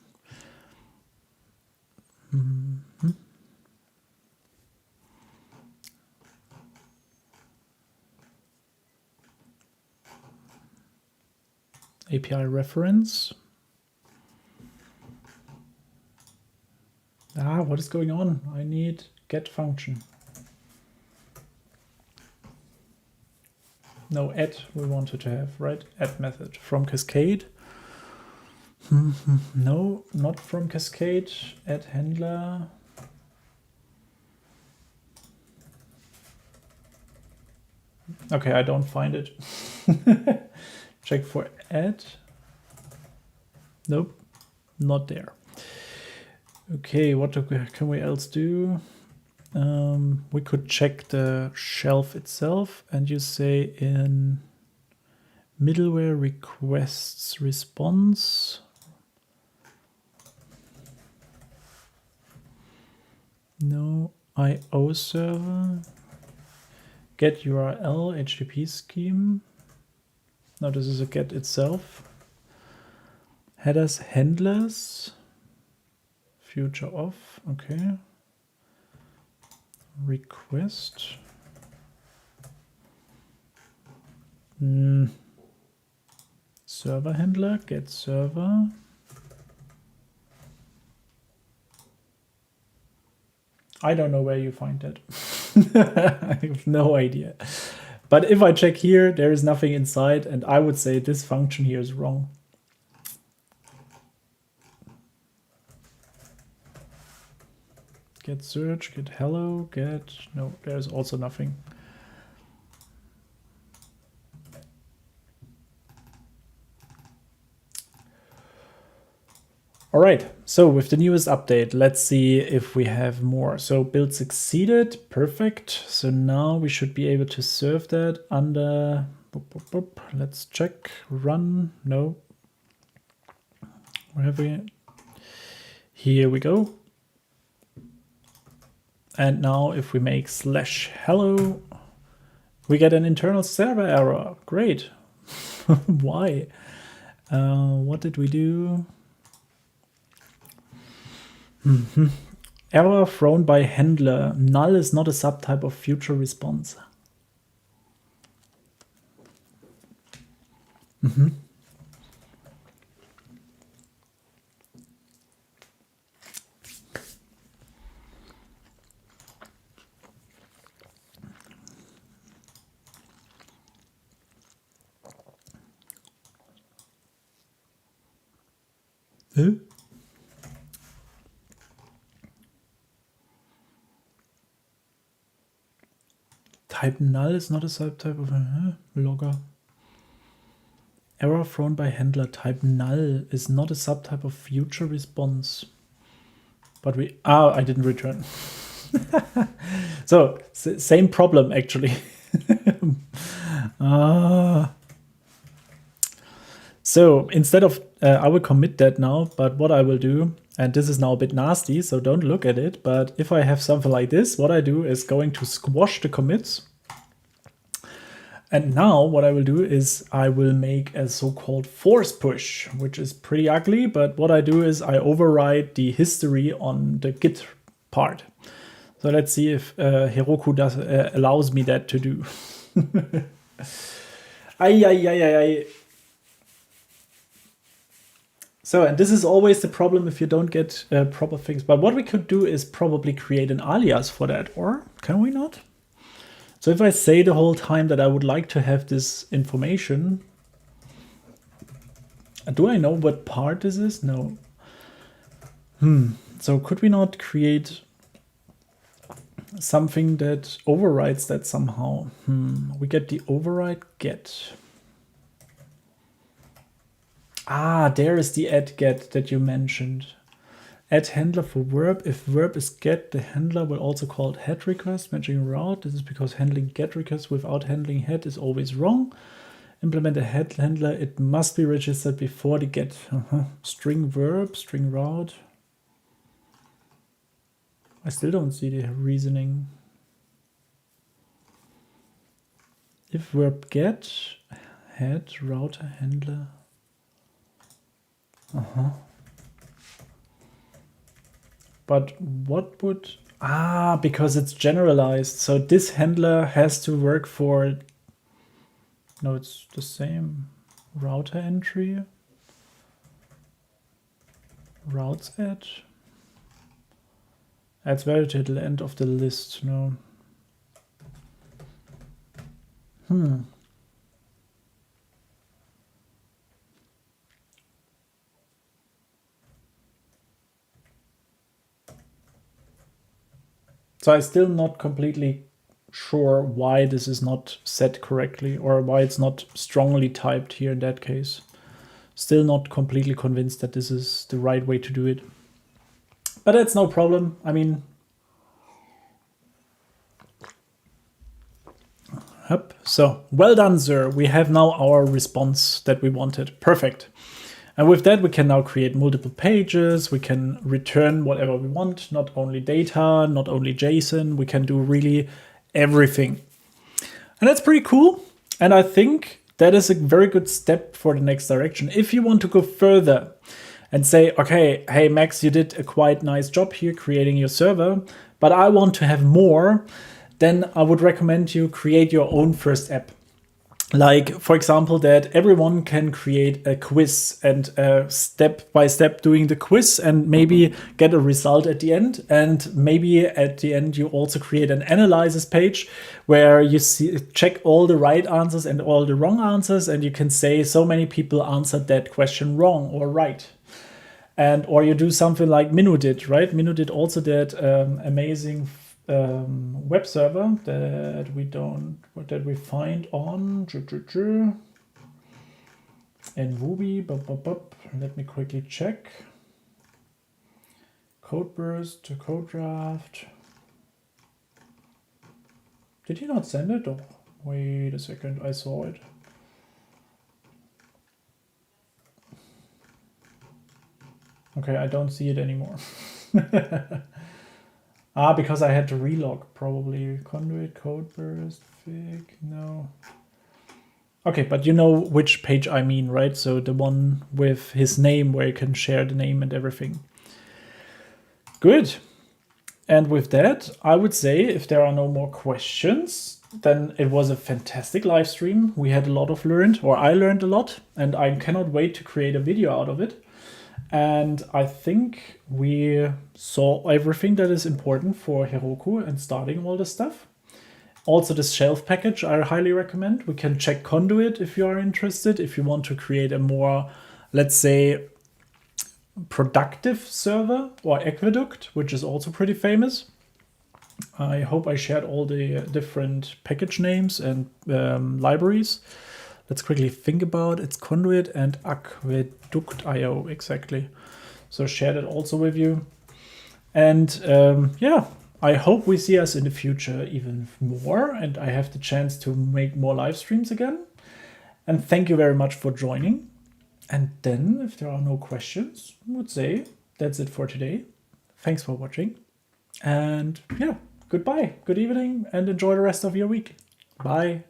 API reference. What is going on? I need get function. No, add we wanted to have, right? Add method from Cascade. No, not from Cascade. Add handler. Okay, I don't find it. Check for add. Nope, not there. Okay, what can we else do? We could check the shelf itself, and you say in middleware requests response. No, IO server. Get URL HTTP scheme. No, this is a get itself. Headers handlers. Future off. Okay. Request. Server handler. Get server. I don't know where you find that. I have no idea. But if I check here, there is nothing inside, and I would say this function here is wrong. Get search, get hello, get... No, there's also nothing. All right, so with the newest update, let's see if we have more. So build succeeded, perfect. So now we should be able to serve that under, let's check, run, no. Where have we? Here we go. And now if we make /hello, we get an internal server error. Great. Why? What did we do? Error thrown by handler. Null is not a subtype of future response. Type null is not a subtype of logger. Error thrown by handler. Type null is not a subtype of future response. But I didn't return. So same problem actually. So instead of, I will commit that now, but what I will do, and this is now a bit nasty, so don't look at it, but if I have something like this, what I do is going to squash the commits. And now what I will do is I will make a so-called force push, which is pretty ugly, but what I do is I override the history on the Git part. So let's see if Heroku allows me that to do. So, and this is always the problem if you don't get proper things. But what we could do is probably create an alias for that, or can we not? So if I say the whole time that I would like to have this information, do I know what part this is? No. So could we not create something that overrides that somehow? We get the override get. There is the add get that you mentioned. Add handler for verb. If verb is get, the handler will also call it head request, matching route. This is because handling get request without handling head is always wrong. Implement a head handler. It must be registered before the get. String verb, string route. I still don't see the reasoning. If verb get, head, router, handler. But what would... because it's generalized. So this handler has to work for... No, it's the same. router entry, routes add, adds value to the end of the list. No. So I'm still not completely sure why this is not set correctly, or why it's not strongly typed here in that case. Still not completely convinced that this is the right way to do it. But that's no problem. I mean, yep. So well done, sir. We have now our response that we wanted. Perfect. And with that, we can now create multiple pages. We can return whatever we want, not only data, not only JSON. We can do really everything. And that's pretty cool. And I think that is a very good step for the next direction. If you want to go further and say, okay, hey, Max, you did a quite nice job here creating your server, but I want to have more, then I would recommend you create your own first app. Like, for example, that everyone can create a quiz and step by step doing the quiz and maybe get a result at the end. And maybe at the end, you also create an analysis page where you check all the right answers and all the wrong answers. And you can say so many people answered that question wrong or right. And or you do something like Minu did, right? Minu did also that amazing web server that we find on in Ruby. Let me quickly check. Codeburst to CodeDraft. Did he not send it? Oh, wait a second, I saw it. Okay, I don't see it anymore. Because I had to relog, probably. Conduit, Codeburst, Fig, no. Okay, but you know which page I mean, right? So the one with his name, where you can share the name and everything. Good. And with that, I would say, if there are no more questions, then it was a fantastic live stream. We had a lot of learned, or I learned a lot, and I cannot wait to create a video out of it. And I think we saw everything that is important for Heroku and starting all this stuff. Also, the shelf package I highly recommend. We can check Conduit if you are interested, if you want to create a more, let's say, productive server, or Aqueduct, which is also pretty famous. I hope I shared all the different package names and libraries. Let's quickly think about it. It's Conduit and Aqueduct.io, exactly. So share that also with you. And yeah, I hope we see us in the future even more, and I have the chance to make more live streams again. And thank you very much for joining. And then, if there are no questions, I would say that's it for today. Thanks for watching. And yeah, goodbye, good evening, and enjoy the rest of your week. Bye.